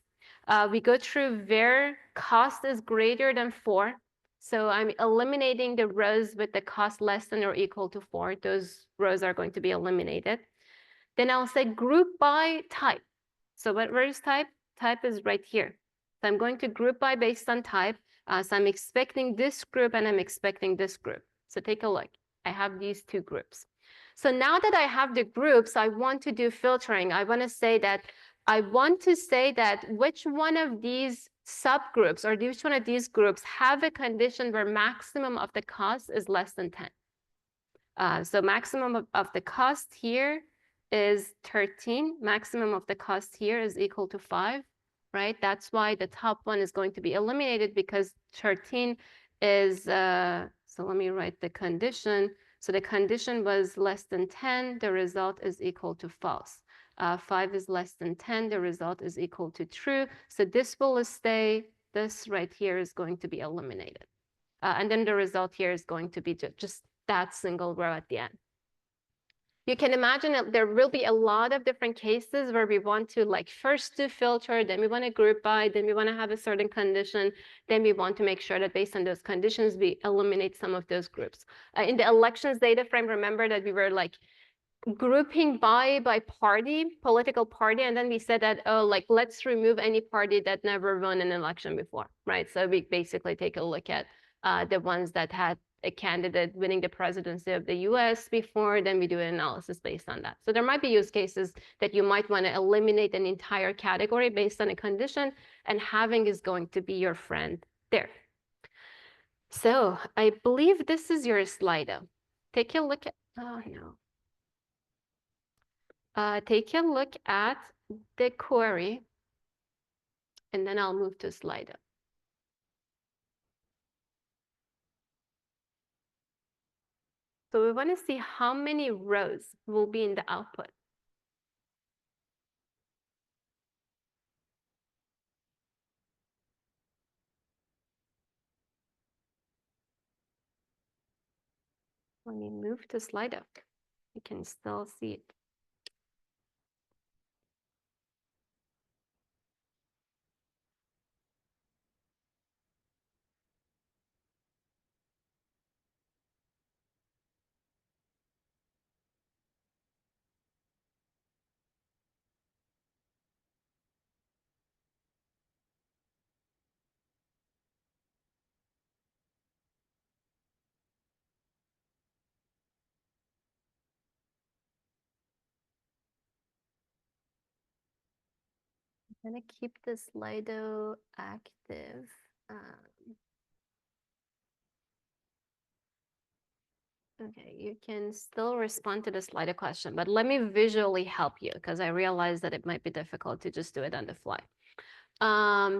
We go through where cost is greater than 4. So I'm eliminating the rows with the cost less than or equal to 4. Those rows are going to be eliminated. Then I'll say group by type. So where is type? Type is right here. So I'm going to group by based on type. So I'm expecting this group and I'm expecting this group. So take a look. I have these 2 groups. So now that I have the groups, I want to do filtering. I want to say that which one of these subgroups or which one of these groups have a condition where maximum of the cost is less than 10. So maximum of the cost here is 13. Maximum of the cost here is equal to 5. right? That's why the top one is going to be eliminated because 13 is, so let me write the condition. So the condition was less than 10, the result is equal to false. 5 is less than 10, the result is equal to true. So this will stay, this right here is going to be eliminated. And then the result here is going to be just that single row at the end. You can imagine that there will be a lot of different cases where we want to like first do filter, then we want to group by, then we want to have a certain condition, then we want to make sure that based on those conditions, we eliminate some of those groups. In the elections data frame, remember that we were like grouping by party, political party, and then we said that, oh, like let's remove any party that never won an election before, right? So we basically take a look at the ones that had a candidate winning the presidency of the US before, then we do an analysis based on that. So there might be use cases that you might want to eliminate an entire category based on a condition, and halving is going to be your friend there. So I believe this is your Slido. Take a look at, oh no. Take a look at the query, and then I'll move to Slido. So we want to see how many rows will be in the output. Let me move to Slido. You can still see it. I'm gonna keep the Slido active. Okay, you can still respond to the Slido question, but let me visually help you because I realize that it might be difficult to just do it on the fly.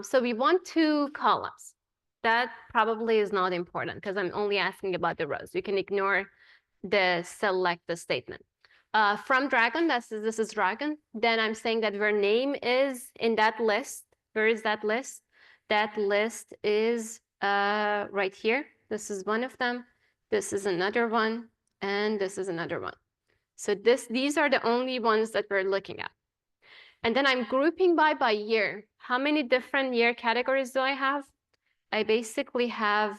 So we want 2 columns. That probably is not important because I'm only asking about the rows. You can ignore the select the statement. From Dragon, this is Dragon. Then I'm saying that where name is in that list. Where is that list? That list is right here. This is one of them. This is another one, and this is another one. So these are the only ones that we're looking at. And then I'm grouping by year. How many different year categories do I have? I basically have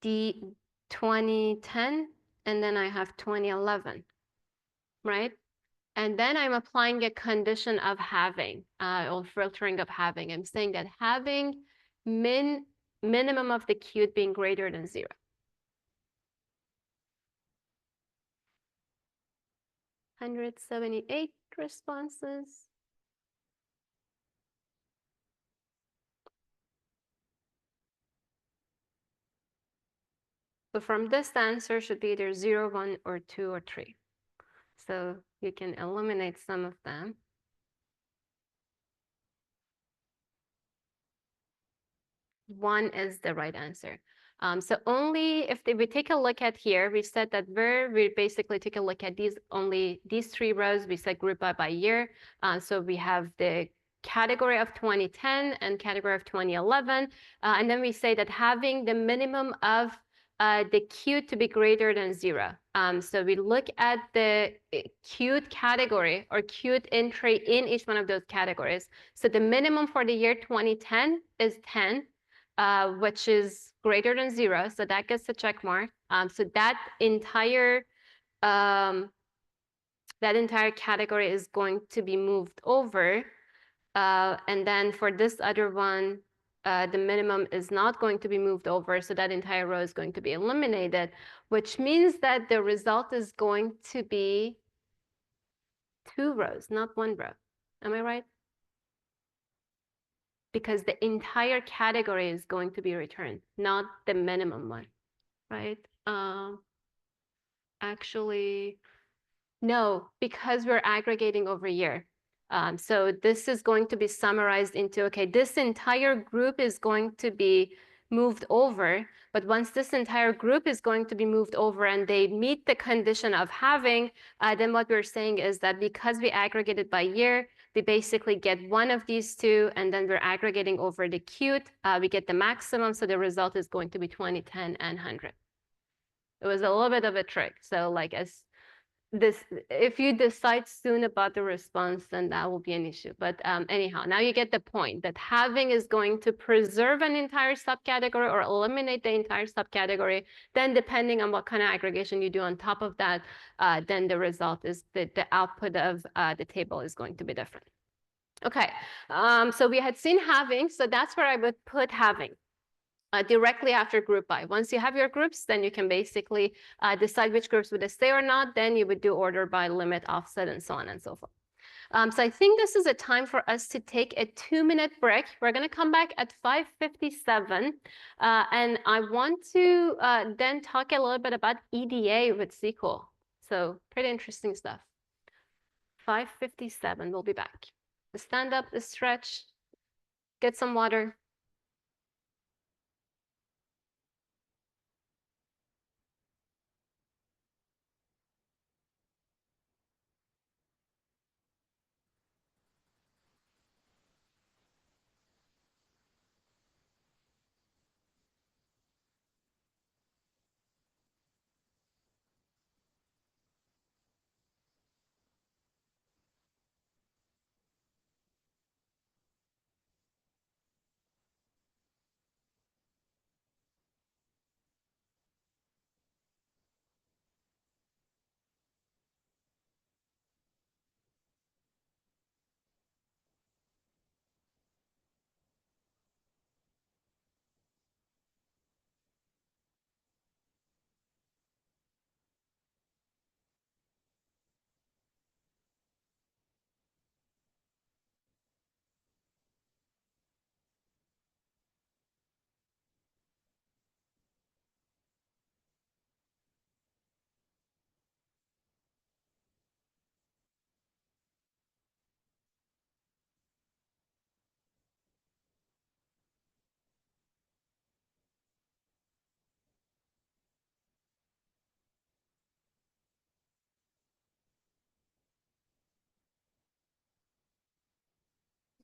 the 2010, and then I have 2011, right? And then I'm applying a condition of halving, or filtering of halving. I'm saying that halving minimum of the queued being greater than 0. $178 responses. So from this, the answer should be either 0, 1, or 2, or 3. So you can eliminate some of them. 1 is the right answer. So only if we take a look at here, we said that we basically take a look at these 3 rows. We said group by year. So we have the category of 2010 and category of 2011. And then we say that having the minimum of the queued to be greater than 0. So we look at the queued category or queued entry in each one of those categories. So the minimum for the year 2010 is 10. Which is greater than 0, so that gets a check mark. So that entire category is going to be moved over. And then for this other one, the minimum is not going to be moved over, so that entire row is going to be eliminated, which means that the result is going to be 2 rows, not 1 row. Am I right? Because the entire category is going to be returned, not the minimum one, right? Actually, no, because we're aggregating over year. So this is going to be summarized into, okay, this entire group is going to be moved over, but once this entire group is going to be moved over and they meet the condition of halving, then what we're saying is that because we aggregated by year, we basically get one of these two, and then we're aggregating over the cute, we get the maximum, so the result is going to be 20, 10, and 100. It was a little bit of a trick. So like if you decide soon about the response, then that will be an issue. But anyhow, now you get the point that halving is going to preserve an entire subcategory or eliminate the entire subcategory. Then depending on what kind of aggregation you do on top of that, then the result is that the output of the table is going to be different. Okay, so we had seen halving, so that's where I would put halving. Directly after group by. Once you have your groups, then you can basically decide which groups would stay or not. Then you would do order by limit, offset, and so on and so forth. So I think this is a time for us to take a 2-minute break. We're going to come back at 5:57. And I want to then talk a little bit about EDA with SQL. So pretty interesting stuff. 5:57, we'll be back. Stand up, stretch, get some water.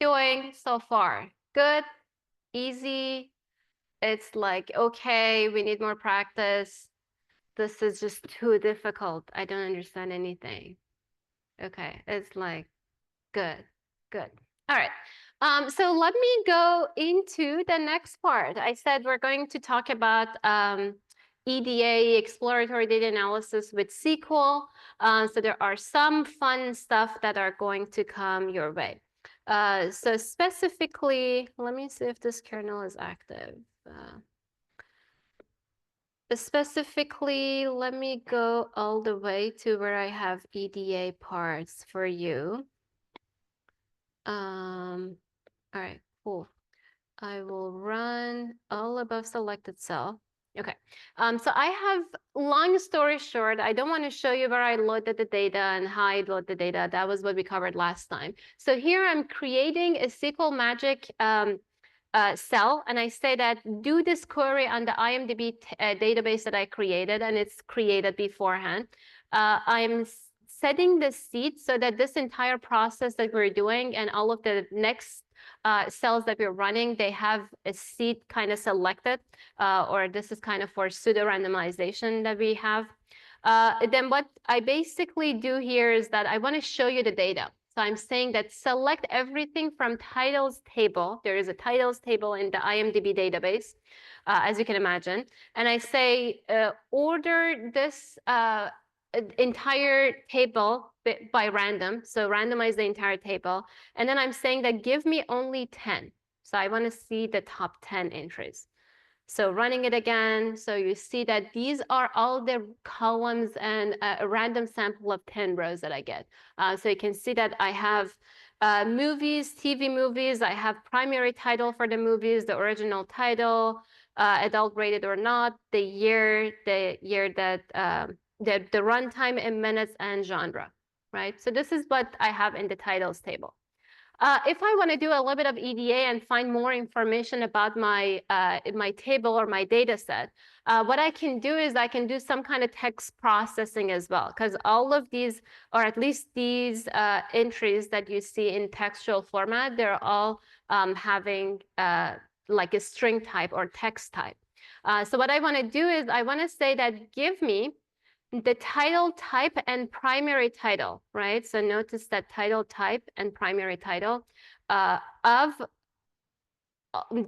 Doing so far? Good, easy. It's like, okay, we need more practice. This is just too difficult. I don't understand anything. Okay, it's like, good, good. All right. So let me go into the next part. I said we're going to talk about EDA, exploratory data analysis with SQL. So there are some fun stuff that are going to come your way. So specifically, let me see if this kernel is active. Specifically, let me go all the way to where I have EDA parts for you. All right, cool. I will run all above selected cell. Okay, so I have, long story short, I don't want to show you where I loaded the data and how I load the data. That was what we covered last time. So here I'm creating a SQL Magic cell, and I say that do this query on the IMDb database that I created, and it's created beforehand. I'm setting the seed so that this entire process that we're doing and all of the next cells that we're running, they have a seed kind of selected, or this is kind of for pseudo randomization that we have. Then what I basically do here is that I want to show you the data. So I'm saying that select everything from titles table. There is a titles table in the IMDb database, as you can imagine. And I say, order this entire table by random. So randomize the entire table. And then I'm saying that give me only 10. So I want to see the top 10 entries. So running it again, so you see that these are all the columns and a random sample of 10 rows that I get. So you can see that I have movies, TV movies. I have primary title for the movies, the original title, adult rated or not, the year that the runtime in minutes, and genre. right? So this is what I have in the titles table. If I want to do a little bit of EDA and find more information about my my table or my data set, what I can do is I can do some kind of text processing as well, because all of these, or at least these entries that you see in textual format, they're all having like a string type or text type. So what I want to do is I want to say that give me the title type and primary title, right? So notice that title type and primary title of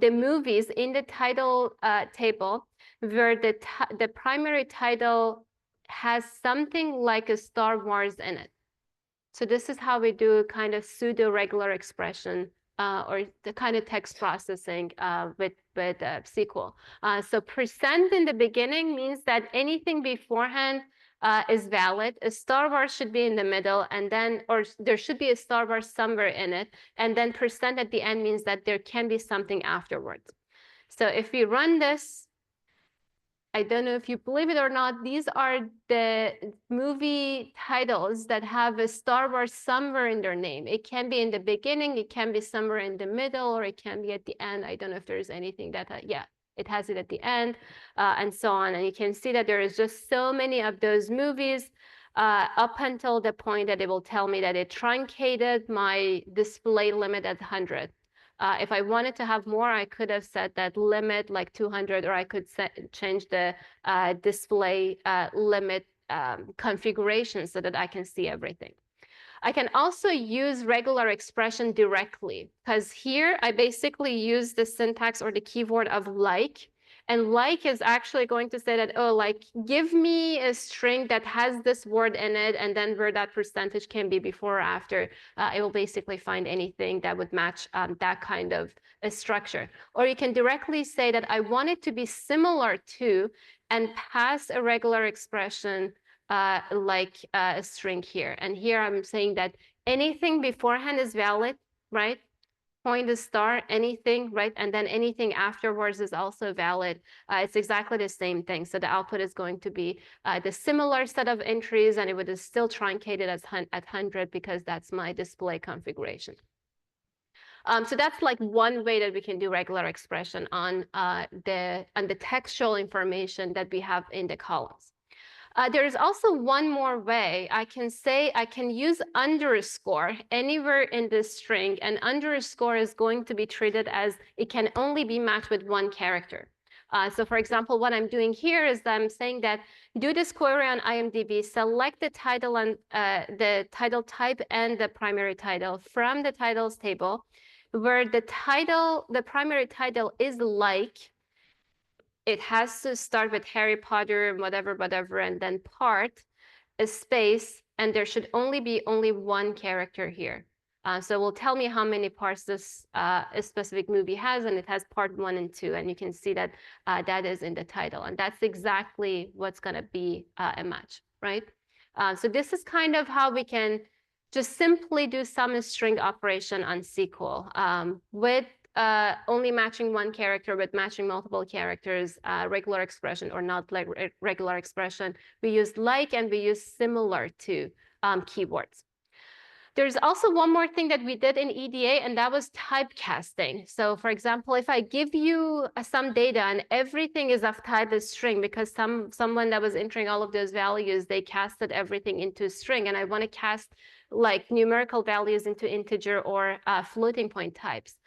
the movies in the title table, where the primary title has something like a Star Wars in it. So this is how we do kind of pseudo regular expression or the kind of text processing with SQL. So percent in the beginning means that anything beforehand is valid. A Star Wars should be in the middle, and then, or there should be a Star Wars somewhere in it, and then percent at the end means that there can be something afterwards. So if we run this, I don't know if you believe it or not, these are the movie titles that have a Star Wars somewhere in their name. It can be in the beginning, it can be somewhere in the middle, or it can be at the end. I don't know if there's anything that, yeah, it has it at the end, and so on. And you can see that there is just so many of those movies up until the point that it will tell me that it truncated my display limit at 100. If I wanted to have more, I could have set that limit like 200, or I could change the display limit configuration so that I can see everything. I can also use regular expression directly, because here I basically use the syntax or the keyword of like. And like is actually going to say that, oh, like, give me a string that has this word in it, and then where that percentage can be before or after. It will basically find anything that would match that kind of a structure. Or you can directly say that I want it to be similar to, and pass a regular expression like a string here. And here I'm saying that anything beforehand is valid, right? Point a star, anything, right? And then anything afterwards is also valid. It's exactly the same thing. So the output is going to be the similar set of entries, and it would still truncate it at 100 because that's my display configuration. So that's like one way that we can do regular expression on the textual information that we have in the columns. There is also one more way. I can use underscore anywhere in this string, and underscore is going to be treated as it can only be matched with one character. So for example, what I'm doing here is I'm saying that do this query on IMDb, select the title and the title type and the primary title from the titles table, where the primary title is like, it has to start with Harry Potter, whatever, and then part, a space, and there should only be one character here. So it will tell me how many parts this a specific movie has, and it has part 1 and 2, and you can see that that is in the title, and that's exactly what's going to be a match, right? So this is kind of how we can just simply do some string operation on SQL with only matching one character, but matching multiple characters, regular expression or not like regular expression. We use like and we use similar to keywords. There's also one more thing that we did in EDA, and that was typecasting. So for example, if I give you some data and everything is of type as string, because someone that was entering all of those values, they casted everything into string, and I want to cast like numerical values into integer or floating point types.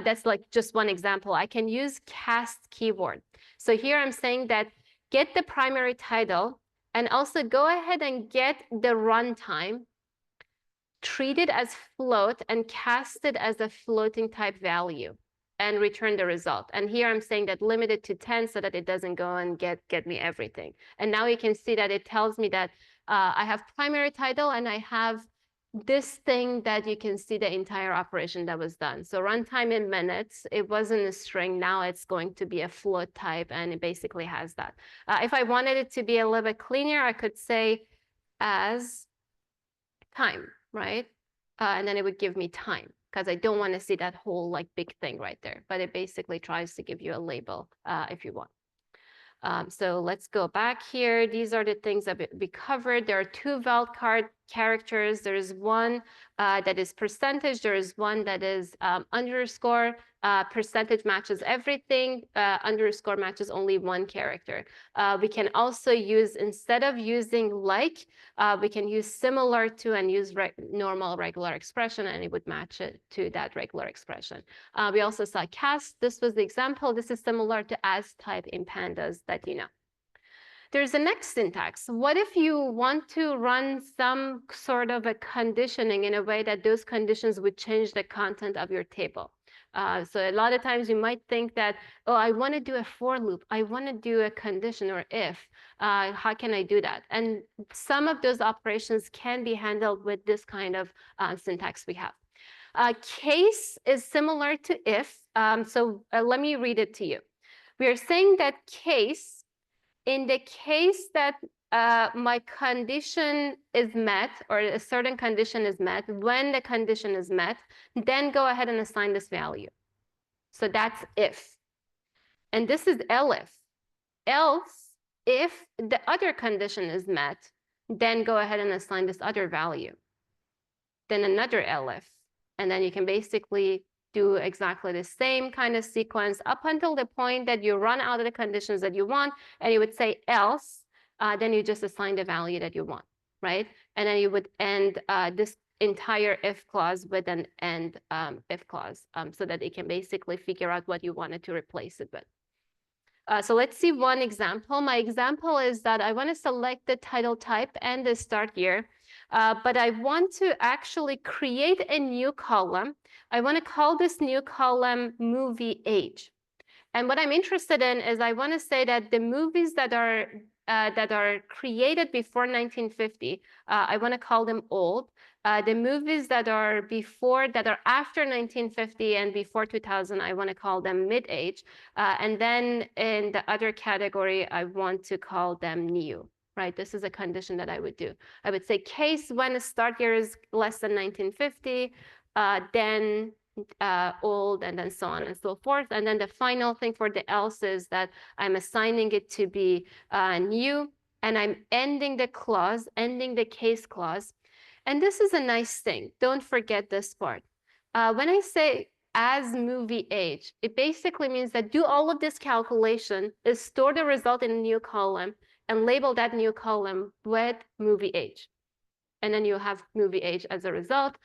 That's like just one example. I can use cast keyword. So here I'm saying that get the primary title, and also go ahead and get the runtime, treat it as float, and cast it as a floating type value, and return the result. And here I'm saying that limit it to 10 so that it doesn't go and get me everything. And now you can see that it tells me that I have primary title, and I have this thing that you can see the entire operation that was done. So runtime in minutes, it wasn't a string. Now it's going to be a float type, and it basically has that. If I wanted it to be a little bit cleaner, I could say as time, right? And then it would give me time, because I don't want to see that whole like big thing right there. But it basically tries to give you a label if you want. So let's go back here. These are the things that we covered. There are 2 wildcard characters. There's one that is percentage. There is one that is underscore. Percentage matches everything. Underscore matches only one character. We can also use, instead of using like, we can use similar to and use normal regular expression, and it would match it to that regular expression. We also saw cast. This was the example. This is similar to as type in pandas that you know. There's the next syntax. What if you want to run some sort of a conditioning in a way that those conditions would change the content of your table? So a lot of times you might think that, oh, I want to do a for loop. I want to do a condition or if. How can I do that? And some of those operations can be handled with this kind of syntax we have. Case is similar to if. Let me read it to you. We are saying that case, in the case that my condition is met, or a certain condition is met, when the condition is met, then go ahead and assign this value. So that's if. And this is elif. Else, if the other condition is met, then go ahead and assign this other value. Then another elif. And then you can basically do exactly the same kind of sequence up until the point that you run out of the conditions that you want, and you would say else, then you just assign the value that you want, right? And then you would end this entire if clause with an end if clause, so that it can basically figure out what you wanted to replace it with. So let's see one example. My example is that I want to select the title type and the start year, but I want to actually create a new column. I want to call this new column movie age. And what I'm interested in is I want to say that the movies that are created before 1950, I want to call them old. The movies that are after 1950 and before 2000, I want to call them mid-age. And then in the other category, I want to call them new, right? This is a condition that I would do. I would say case when the start year is less than 1950, then old, and then so on and so forth. And then the final thing for the else is that I'm assigning it to be new, and I'm ending the clause, ending the case clause. And this is a nice thing. Don't forget this part. When I say as movie age, it basically means that do all of this calculation, is store the result in a new column, and label that new column with movie age. And then you have movie age as a result.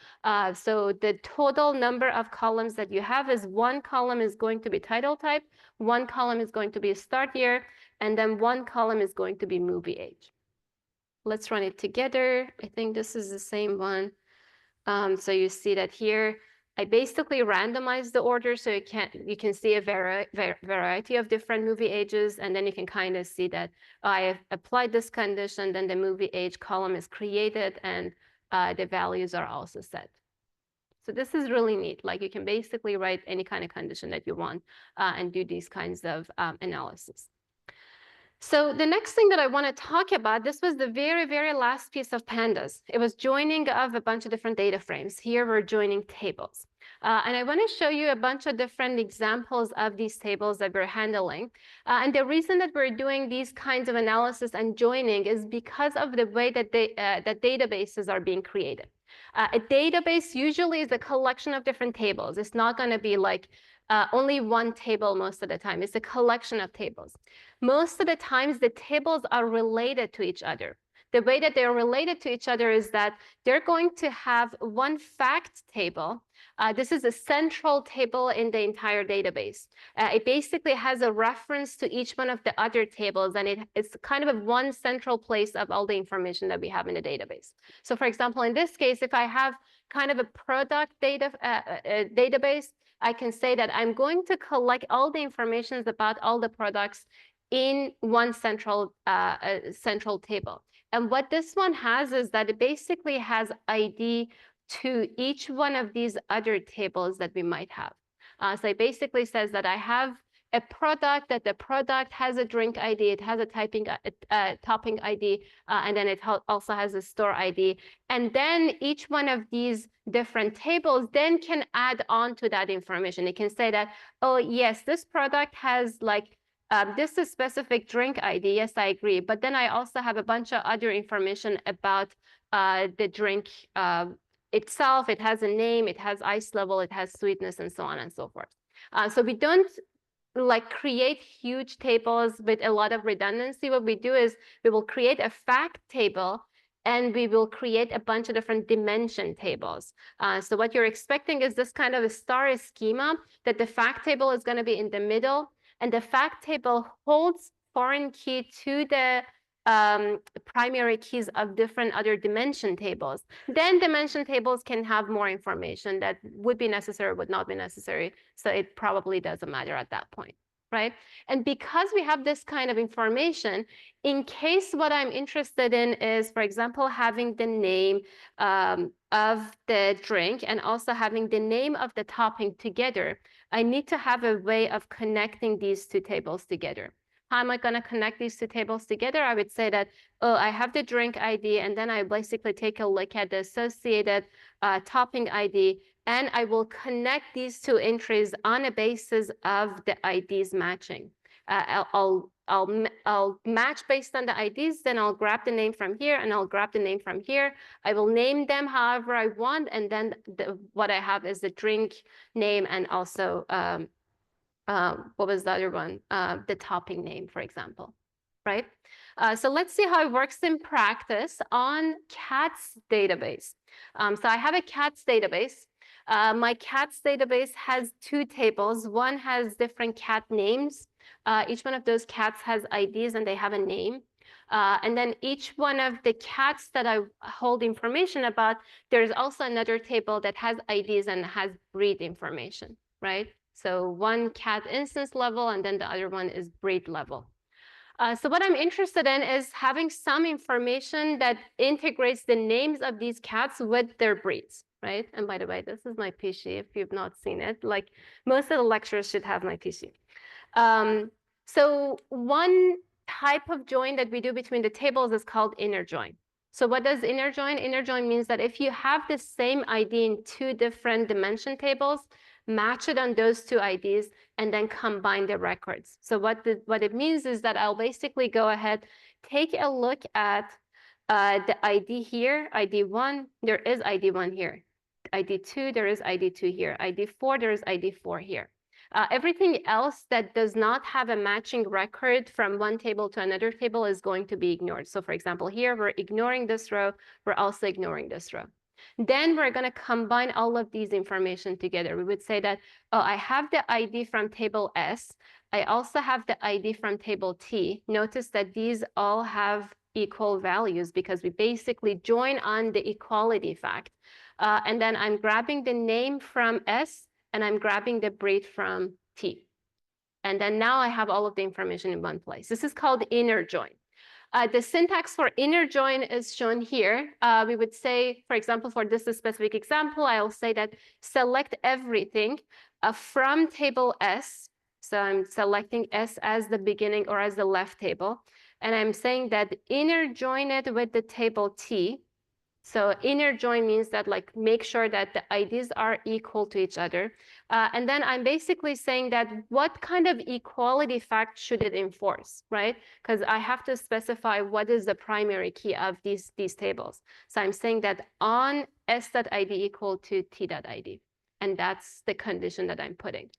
So the total number of columns that you have is one column is going to be title type, one column is going to be start year, and then one column is going to be movie age. Let's run it together. I think this is the same one. So you see that here, I basically randomized the order so you can see a variety of different movie ages, and then you can kind of see that I have applied this condition, then the movie age column is created, and the values are also set. So this is really neat. Like you can basically write any kind of condition that you want and do these kinds of analysis. So the next thing that I want to talk about, this was the very, very last piece of pandas. It was joining of a bunch of different data frames. Here we're joining tables. And I want to show you a bunch of different examples of these tables that we're handling. And the reason that we're doing these kinds of analysis and joining is because of the way that that databases are being created. A database usually is a collection of different tables. It's not going to be like only one table most of the time. It's a collection of tables. Most of the times, the tables are related to each other. The way that they're related to each other is that they're going to have one fact table. This is a central table in the entire database. It basically has a reference to each one of the other tables, and it's kind of one central place of all the information that we have in the database. So for example, in this case, if I have kind of a product database, I can say that I'm going to collect all the information about all the products in one central table. And what this one has is that it basically has ID to each one of these other tables that we might have. So it basically says that I have a product, that the product has a drink ID, it has a topping ID, and then it also has a store ID. And then each one of these different tables then can add on to that information. It can say that, oh yes, this product has like this is specific drink ID. Yes, I agree. But then I also have a bunch of other information about the drink itself. It has a name, it has ice level, it has sweetness, and so on and so forth. So we don't like create huge tables with a lot of redundancy. What we do is we will create a fact table and we will create a bunch of different dimension tables. So what you're expecting is this kind of a star schema that the fact table is going to be in the middle, and the fact table holds foreign key to the primary keys of different other dimension tables. Then dimension tables can have more information that would be necessary, would not be necessary. So it probably doesn't matter at that point, right? And because we have this kind of information, in case what I'm interested in is, for example, having the name of the drink and also having the name of the topping together, I need to have a way of connecting these two tables together. How am I going to connect these two tables together? I would say that, oh, I have the drink ID, and then I basically take a look at the associated topping ID, and I will connect these two entries on a basis of the IDs matching. I'll match based on the IDs, then I'll grab the name from here, and I'll grab the name from here. I will name them however I want, and then what I have is the drink name and also what was the other one? The topping name, for example, right? So let's see how it works in practice on CATS database. So I have a CATS database. My CATS database has two tables. One has different cat names. Each one of those cats has IDs and they have a name. And then each one of the cats that I hold information about, there's also another table that has IDs and has breed information, right? So one cat instance level, and then the other one is breed level. So what I'm interested in is having some information that integrates the names of these cats with their breeds, right? And by the way, this is my PC if you've not seen it. Like most of the lectures should have my PC. So one type of join that we do between the tables is called inner join. So what does inner join? Inner join means that if you have the same ID in two different dimension tables, match it on those two IDs, and then combine the records. So what it means is that I'll basically go ahead, take a look at the ID here, ID 1, there is ID 1 here. ID 2, there is ID 2 here. ID 4, there is ID 4 here. Everything else that does not have a matching record from one table to another table is going to be ignored. So for example, here we're ignoring this row, we're also ignoring this row. Then we're going to combine all of these information together. We would say that, oh, I have the ID from table S. I also have the ID from table T. Notice that these all have equal values because we basically join on the equality fact. And then I'm grabbing the name from S and I'm grabbing the breed from T. And then now I have all of the information in one place. This is called inner join. The syntax for inner join is shown here. We would say, for example, for this specific example, I'll say that select everything from table S. So I'm selecting S as the beginning or as the left table. And I'm saying that inner join it with the table T. So inner join means that like make sure that the IDs are equal to each other. And then I'm basically saying that what kind of equality fact should it enforce, right? Because I have to specify what is the primary key of these tables. So I'm saying that on s.id equal to t.id. And that's the condition that I'm putting.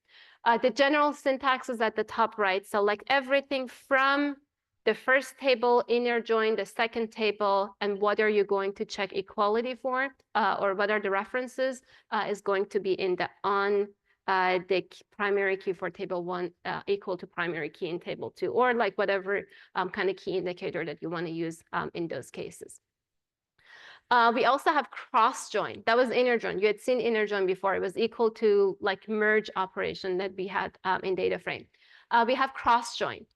The general syntax is at the top right. Select everything from the first table, inner join the second table, and what are you going to check equality for, or what are the references, is going to be in the on the primary key for table 1 equal to primary key in table 2, or like whatever kind of key indicator that you want to use in those cases. We also have cross join. That was inner join. You had seen inner join before. It was equal to like merge operation that we had in data frame. We have cross join.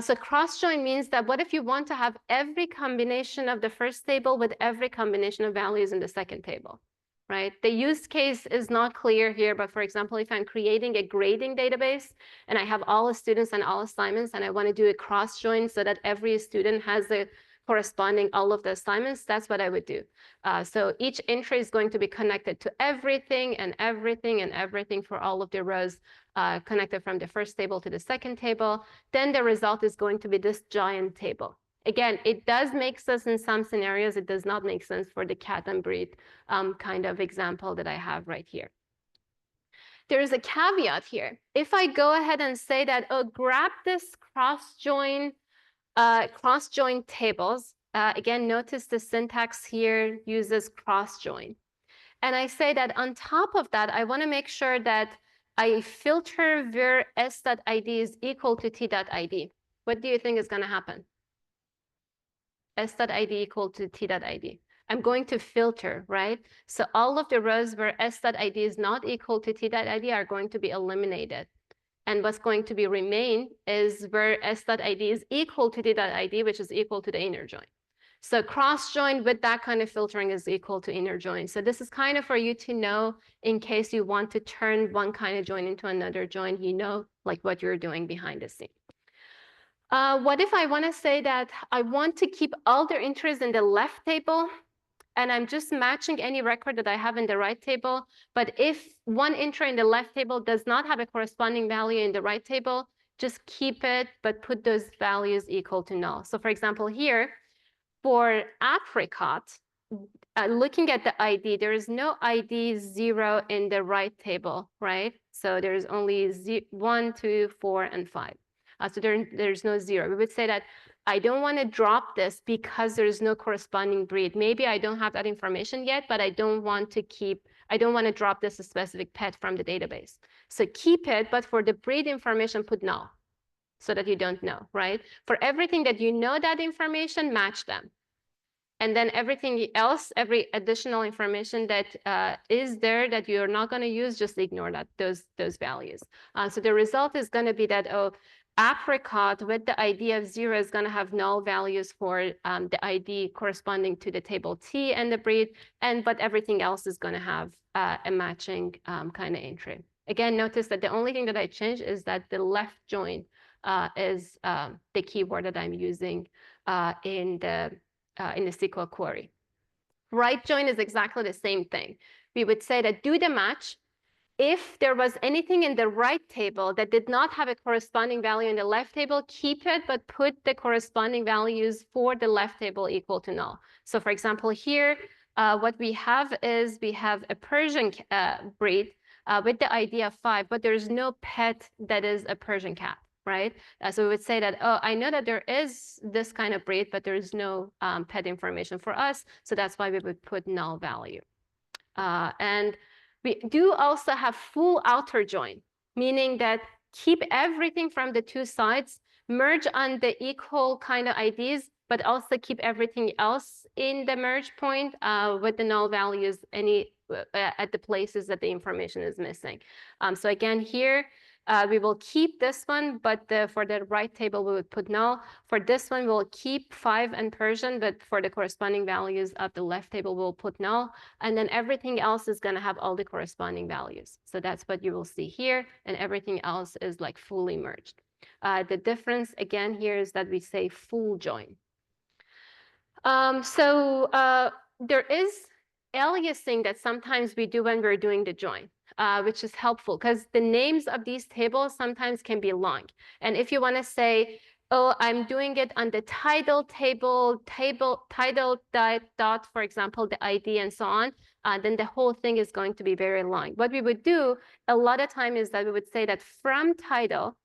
So cross join means that what if you want to have every combination of the first table with every combination of values in the second table, right? The use case is not clear here, but for example, if I'm creating a grading database and I have all the students and all assignments and I want to do a cross join so that every student has a corresponding all of the assignments, that's what I would do. So each entry is going to be connected to everything and everything and everything for all of the rows connected from the first table to the second table. Then the result is going to be this giant table. Again, it does make sense in some scenarios. It does not make sense for the cat and breed kind of example that I have right here. There is a caveat here. If I go ahead and say that, oh, grab this cross-join tables, again, notice the syntax here uses cross-join. And I say that on top of that, I want to make sure that I filter where s.id is equal to t.id. What do you think is going to happen? s.id equal to t.id. I'm going to filter, right? So all of the rows where s.id is not equal to t.id are going to be eliminated. And what's going to be remain is where s.id is equal to t.id, which is equal to the inner join. So cross join with that kind of filtering is equal to inner join. So this is kind of for you to know in case you want to turn one kind of join into another join, you know, like what you're doing behind the scene. What if I want to say that I want to keep all the entries in the left table and I'm just matching any record that I have in the right table, but if one entry in the left table does not have a corresponding value in the right table, just keep it, but put those values equal to null. So for example, here, for apricot, looking at the ID, there is no ID 0 in the right table, right? So there's only 1, 2, 4, and 5. So there's no 0. We would say that I don't want to drop this because there's no corresponding breed. Maybe I don't have that information yet, but I don't want to drop this specific pet from the database. So keep it, but for the breed information, put null so that you don't know, right? For everything that you know that information, match them. And then everything else, every additional information that is there that you're not going to use, just ignore that, those values. So the result is going to be that, oh, apricot with the ID of 0 is going to have null values for the ID corresponding to the table T and the breed, but everything else is going to have a matching kind of entry. Again, notice that the only thing that I changed is that the left join is the keyword that I'm using in the SQL query. Right join is exactly the same thing. We would say that do the match. If there was anything in the right table that did not have a corresponding value in the left table, keep it, but put the corresponding values for the left table equal to null. So for example, here, what we have is we have a Persian breed with the ID of 5, but there's no pet that is a Persian cat, right? So we would say that, oh, I know that there is this kind of breed, but there is no pet information for us. So that's why we would put null value. And we do also have full outer join, meaning that keep everything from the two sides, merge on the equal kind of IDs, but also keep everything else in the merge point with the null values at the places that the information is missing. So again, here, we will keep this one, but for the right table, we would put null. For this one, we'll keep 5 and Persian, but for the corresponding values of the left table, we'll put null. And then everything else is going to have all the corresponding values. So that's what you will see here. And everything else is like fully merged. The difference, again, here is that we say full join. There is aliasing that sometimes we do when we're doing the join. Which is helpful because the names of these tables sometimes can be long. And if you want to say, oh, I'm doing it on the title table, title dot, for example, the ID and so on, then the whole thing is going to be very long. What we would do a lot of time is that we would say that from title,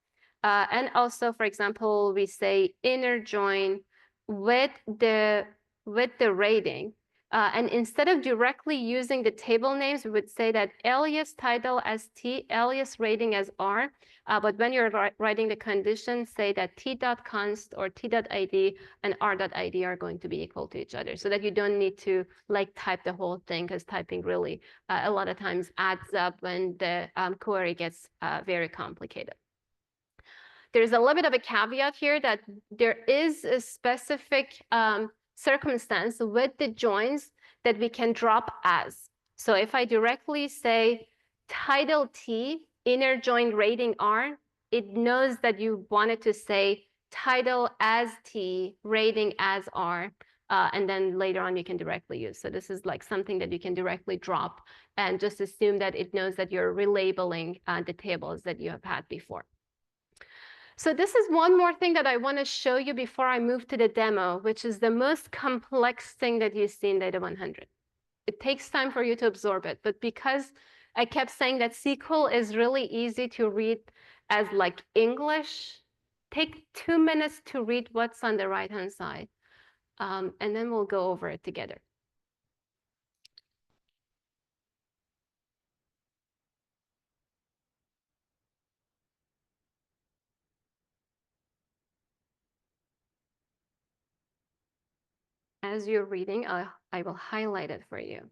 and also, for example, we say inner join with the rating. And instead of directly using the table names, we would say that alias title as T, alias rating as R. But when you're writing the condition, say that T.const or T.id and R.id are going to be equal to each other so that you don't need to like type the whole thing because typing really a lot of times adds up when the query gets very complicated. There's a little bit of a caveat here that there is a specific circumstance with the joins that we can drop as. So if I directly say title T, inner join rating R, it knows that you wanted to say title as T, rating as R, and then later on you can directly use. So this is like something that you can directly drop and just assume that it knows that you're relabeling the tables that you have had before. So this is one more thing that I want to show you before I move to the demo, which is the most complex thing that you see in Data 100. It takes time for you to absorb it, but because I kept saying that SQL is really easy to read as like English, take 2 minutes to read what's on the right-hand side, and then we'll go over it together. As you're reading, I will highlight it for you.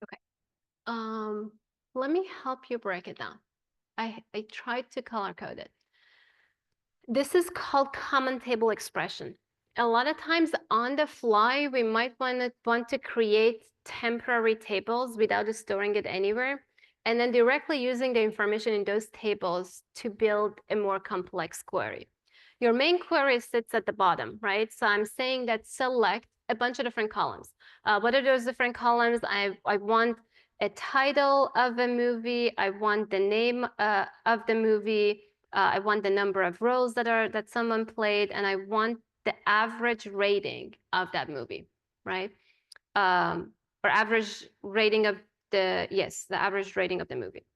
Okay. Let me help you break it down. I tried to color code it. This is called common table expression. A lot of times on the fly, we might want to create temporary tables without storing it anywhere, and then directly using the information in those tables to build a more complex query. Your main query sits at the bottom, right? So I'm saying that select a bunch of different columns. What are those different columns? I want a title of a movie. I want the name of the movie. I want the number of roles that someone played, and I want the average rating of that movie, right? Or average rating of the average rating of the movie.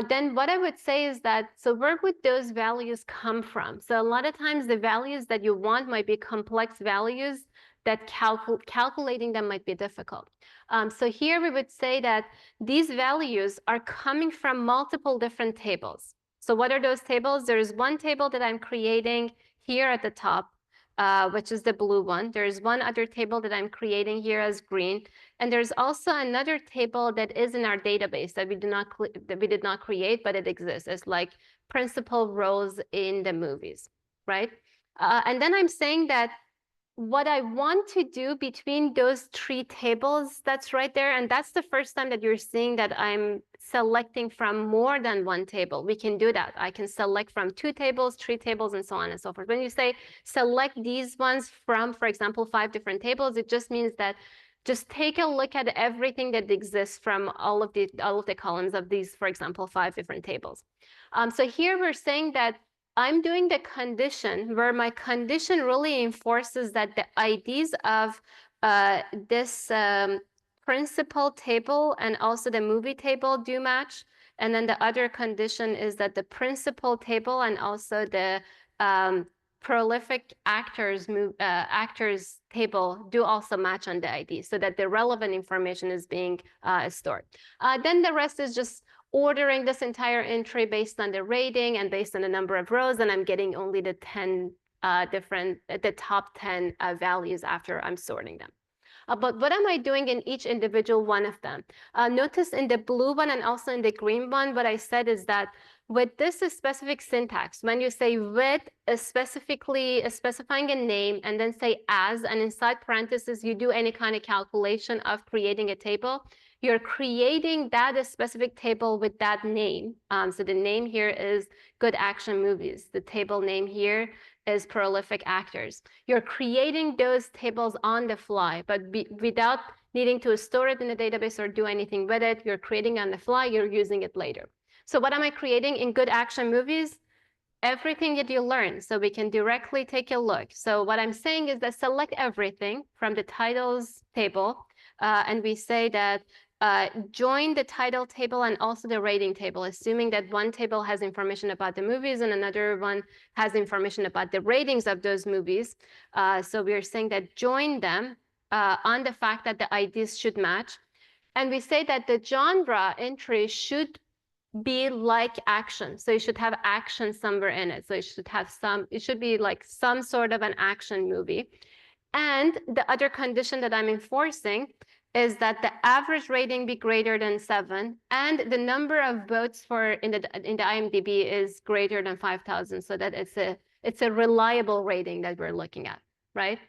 Then what I would say is that, so where would those values come from? So a lot of times the values that you want might be complex values that calculating them might be difficult. So here we would say that these values are coming from multiple different tables. So what are those tables? There's one table that I'm creating here at the top, which is the blue one. There's one other table that I'm creating here as green. And there's also another table that is in our database that we did not create, but it exists. It's like principal roles in the movies, right? And then I'm saying that what I want to do between those three tables, that's right there. And that's the first time that you're seeing that I'm selecting from more than one table. We can do that. I can select from 2 tables, 3 tables, and so on and so forth. When you say select these ones from, for example, 5 different tables, it just means that just take a look at everything that exists from all of the columns of these, for example, 5 different tables. So here we're saying that I'm doing the condition where my condition really enforces that the IDs of this principal table and also the movie table do match. And then the other condition is that the principal table and also the prolific actors table do also match on the ID so that the relevant information is being stored. Then the rest is just ordering this entire entry based on the rating and based on the number of rows, and I'm getting only the 10 the top 10 values after I'm sorting them. But what am I doing in each individual one of them? Notice in the blue one and also in the green one, what I said is that with this specific syntax, when you say with specifically specifying a name and then say as, and inside parentheses, you do any kind of calculation of creating a table, You're creating that specific table with that name. So the name here is Good Action Movies. The table name here is Prolific Actors. You're creating those tables on the fly, but without needing to store it in the database or do anything with it. You're creating on the fly, you're using it later. So what am I creating in Good Action Movies? Everything that you learn, so we can directly take a look. So what I'm saying is that select everything from the titles table, and we say that join the title table and also the rating table, assuming that one table has information about the movies and another one has information about the ratings of those movies. So we're saying that join them on the fact that the IDs should match. And we say that the genre entry should be like action. So you should have action somewhere in it. So it should be like some sort of an action movie. And the other condition that I'm enforcing is that the average rating be greater than 7 and the number of votes in the IMDb is greater than 5,000, so that it's a reliable rating that we're looking at, right?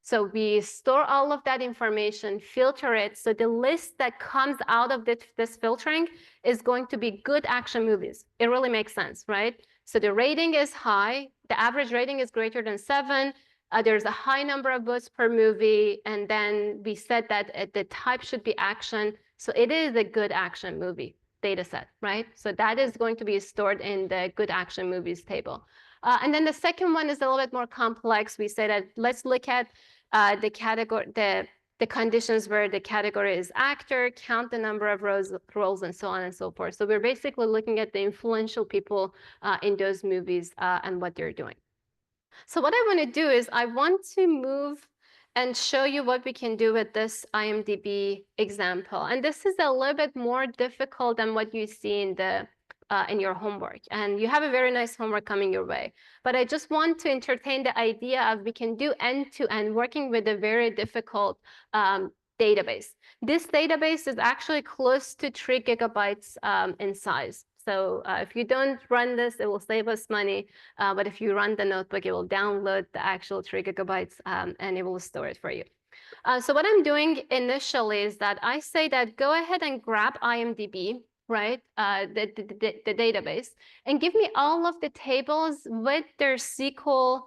So we store all of that information, filter it. So the list that comes out of this filtering is going to be good action movies. It really makes sense, right? So the rating is high. The average rating is greater than 7. There's a high number of votes per movie. And then we said that the type should be action. So it is a good action movie data set, right? So that is going to be stored in the good action movies table. And then the second one is a little bit more complex. We say that let's look at the category, the conditions where the category is actor, count the number of roles, and so on and so forth. So we're basically looking at the influential people in those movies and what they're doing. So what I want to do is I want to move and show you what we can do with this IMDb example. And this is a little bit more difficult than what you see in your homework. And you have a very nice homework coming your way. But I just want to entertain the idea of we can do end-to-end working with a very difficult database. This database is actually close to 3 gigabytes in size. So if you don't run this, it will save us money. But if you run the notebook, it will download the actual 3 gigabytes and it will store it for you. So what I'm doing initially is that I say that go ahead and grab IMDb, right, the database, and give me all of the tables with their SQL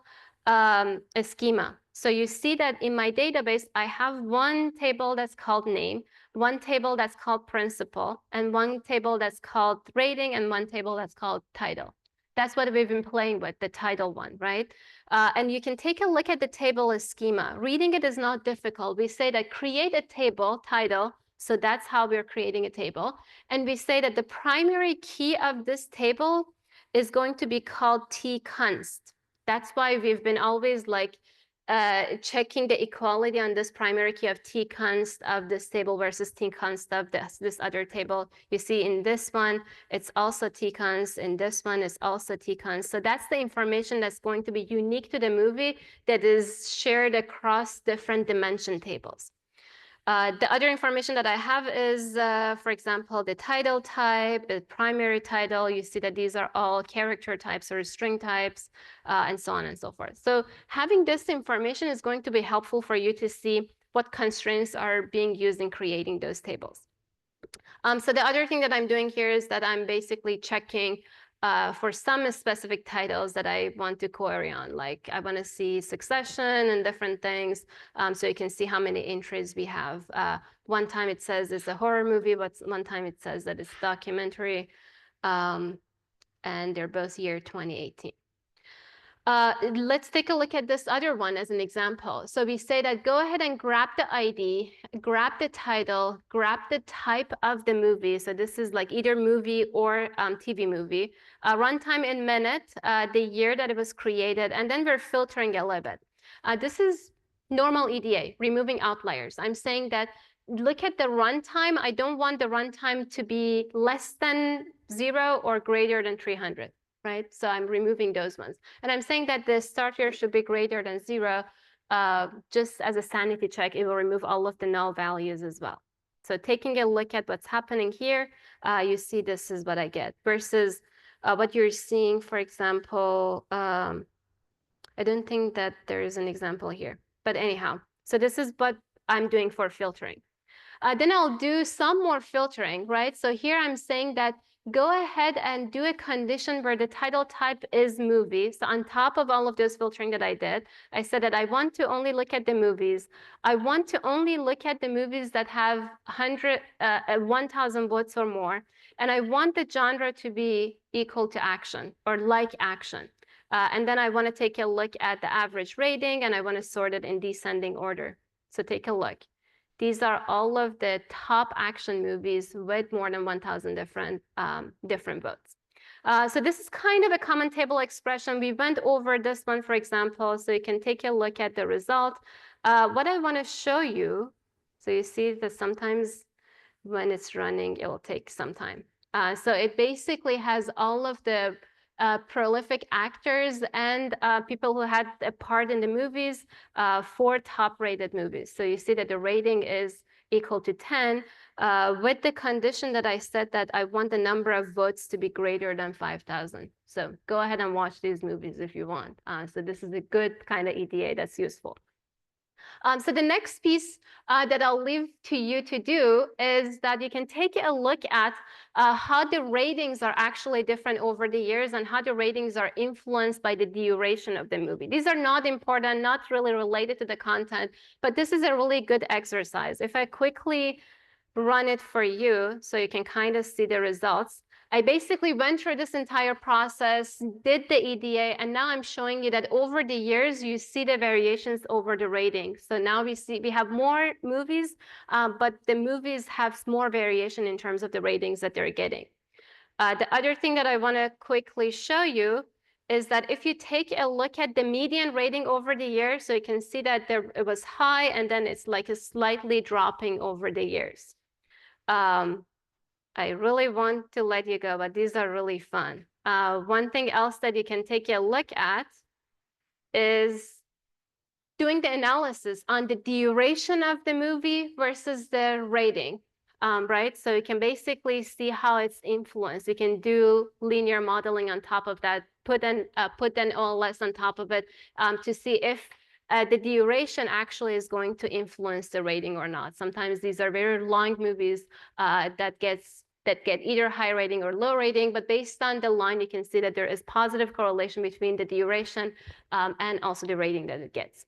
schema. So you see that in my database, I have one table that's called name, one table that's called principal, and one table that's called rating, and one table that's called title. That's what we've been playing with, the title one, right? And you can take a look at the table schema. Reading it is not difficult. We say that create a table, title, so that's how we're creating a table. And we say that the primary key of this table is going to be called tconst. That's why we've been always like checking the equality on this primary key of tconst of this table versus tconst of this other table. You see in this one, it's also tconst. In this one, it's also tconst. So that's the information that's going to be unique to the movie that is shared across different dimension tables. The other information that I have is, for example, the title type, the primary title. You see that these are all character types or string types, and so on and so forth. So having this information is going to be helpful for you to see what constraints are being used in creating those tables. So the other thing that I'm doing here is that I'm basically checking for some specific titles that I want to query on. Like I want to see Succession and different things. So you can see how many entries we have. One time it says it's a horror movie, but one time it says that it's documentary. And they're both year 2018. Let's take a look at this other one as an example. So we say that go ahead and grab the ID, grab the title, grab the type of the movie. So this is like either movie or TV movie. Runtime in minutes, the year that it was created, and then we're filtering a little bit. This is normal EDA, removing outliers. I'm saying that look at the runtime. I don't want the runtime to be less than 0 or greater than 300. Right? So I'm removing those ones. And I'm saying that the start here should be greater than 0. Just as a sanity check, it will remove all of the null values as well. So taking a look at what's happening here, you see this is what I get versus what you're seeing, for example, I don't think that there is an example here. But anyhow, so this is what I'm doing for filtering. Then I'll do some more filtering, right? So here I'm saying that go ahead and do a condition where the title type is movie. So on top of all of those filtering that I did, I said that I want to only look at the movies. I want to only look at the movies that have 1,000 votes or more. And I want the genre to be equal to action or like action. And then I want to take a look at the average rating, and I want to sort it in descending order. So take a look. These are all of the top action movies with more than 1,000 different votes. So this is kind of a common table expression. We went over this one, for example, so you can take a look at the result. What I want to show you, so you see that sometimes when it's running, it will take some time. So it basically has all of the prolific actors and people who had a part in the movies for top-rated movies. So you see that the rating is equal to 10 with the condition that I said that I want the number of votes to be greater than 5,000. So go ahead and watch these movies if you want. So this is a good kind of EDA that's useful. So the next piece that I'll leave to you to do is that you can take a look at how the ratings are actually different over the years and how the ratings are influenced by the duration of the movie. These are not important, not really related to the content, but this is a really good exercise. If I quickly run it for you so you can kind of see the results. I basically went through this entire process, did the EDA, and now I'm showing you that over the years, you see the variations over the rating. So now we have more movies, but the movies have more variation in terms of the ratings that they're getting. The other thing that I want to quickly show you is that if you take a look at the median rating over the years, so you can see that it was high, and then it's like a slightly dropping over the years. I really want to let you go, but these are really fun. One thing else that you can take a look at is doing the analysis on the duration of the movie versus the rating, right? So you can basically see how it's influenced. You can do linear modeling on top of that, put an OLS on top of it to see if the duration actually is going to influence the rating or not. Sometimes these are very long movies that get either high rating or low rating, but based on the line, you can see that there is positive correlation between the duration and also the rating that it gets.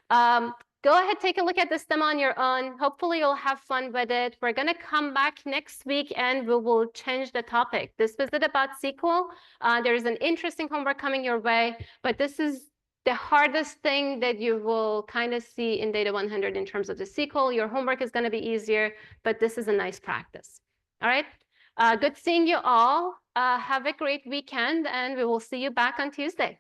Go ahead, take a look at this demo on your own. Hopefully you'll have fun with it. We're gonna come back next week and we will change the topic. This was it about SQL. There's an interesting homework coming your way, but this is the hardest thing that you will kind of see in Data 100 in terms of the SQL. Your homework is gonna be easier, but this is a nice practice. All right, good seeing you all. Have a great weekend, and we will see you back on Tuesday.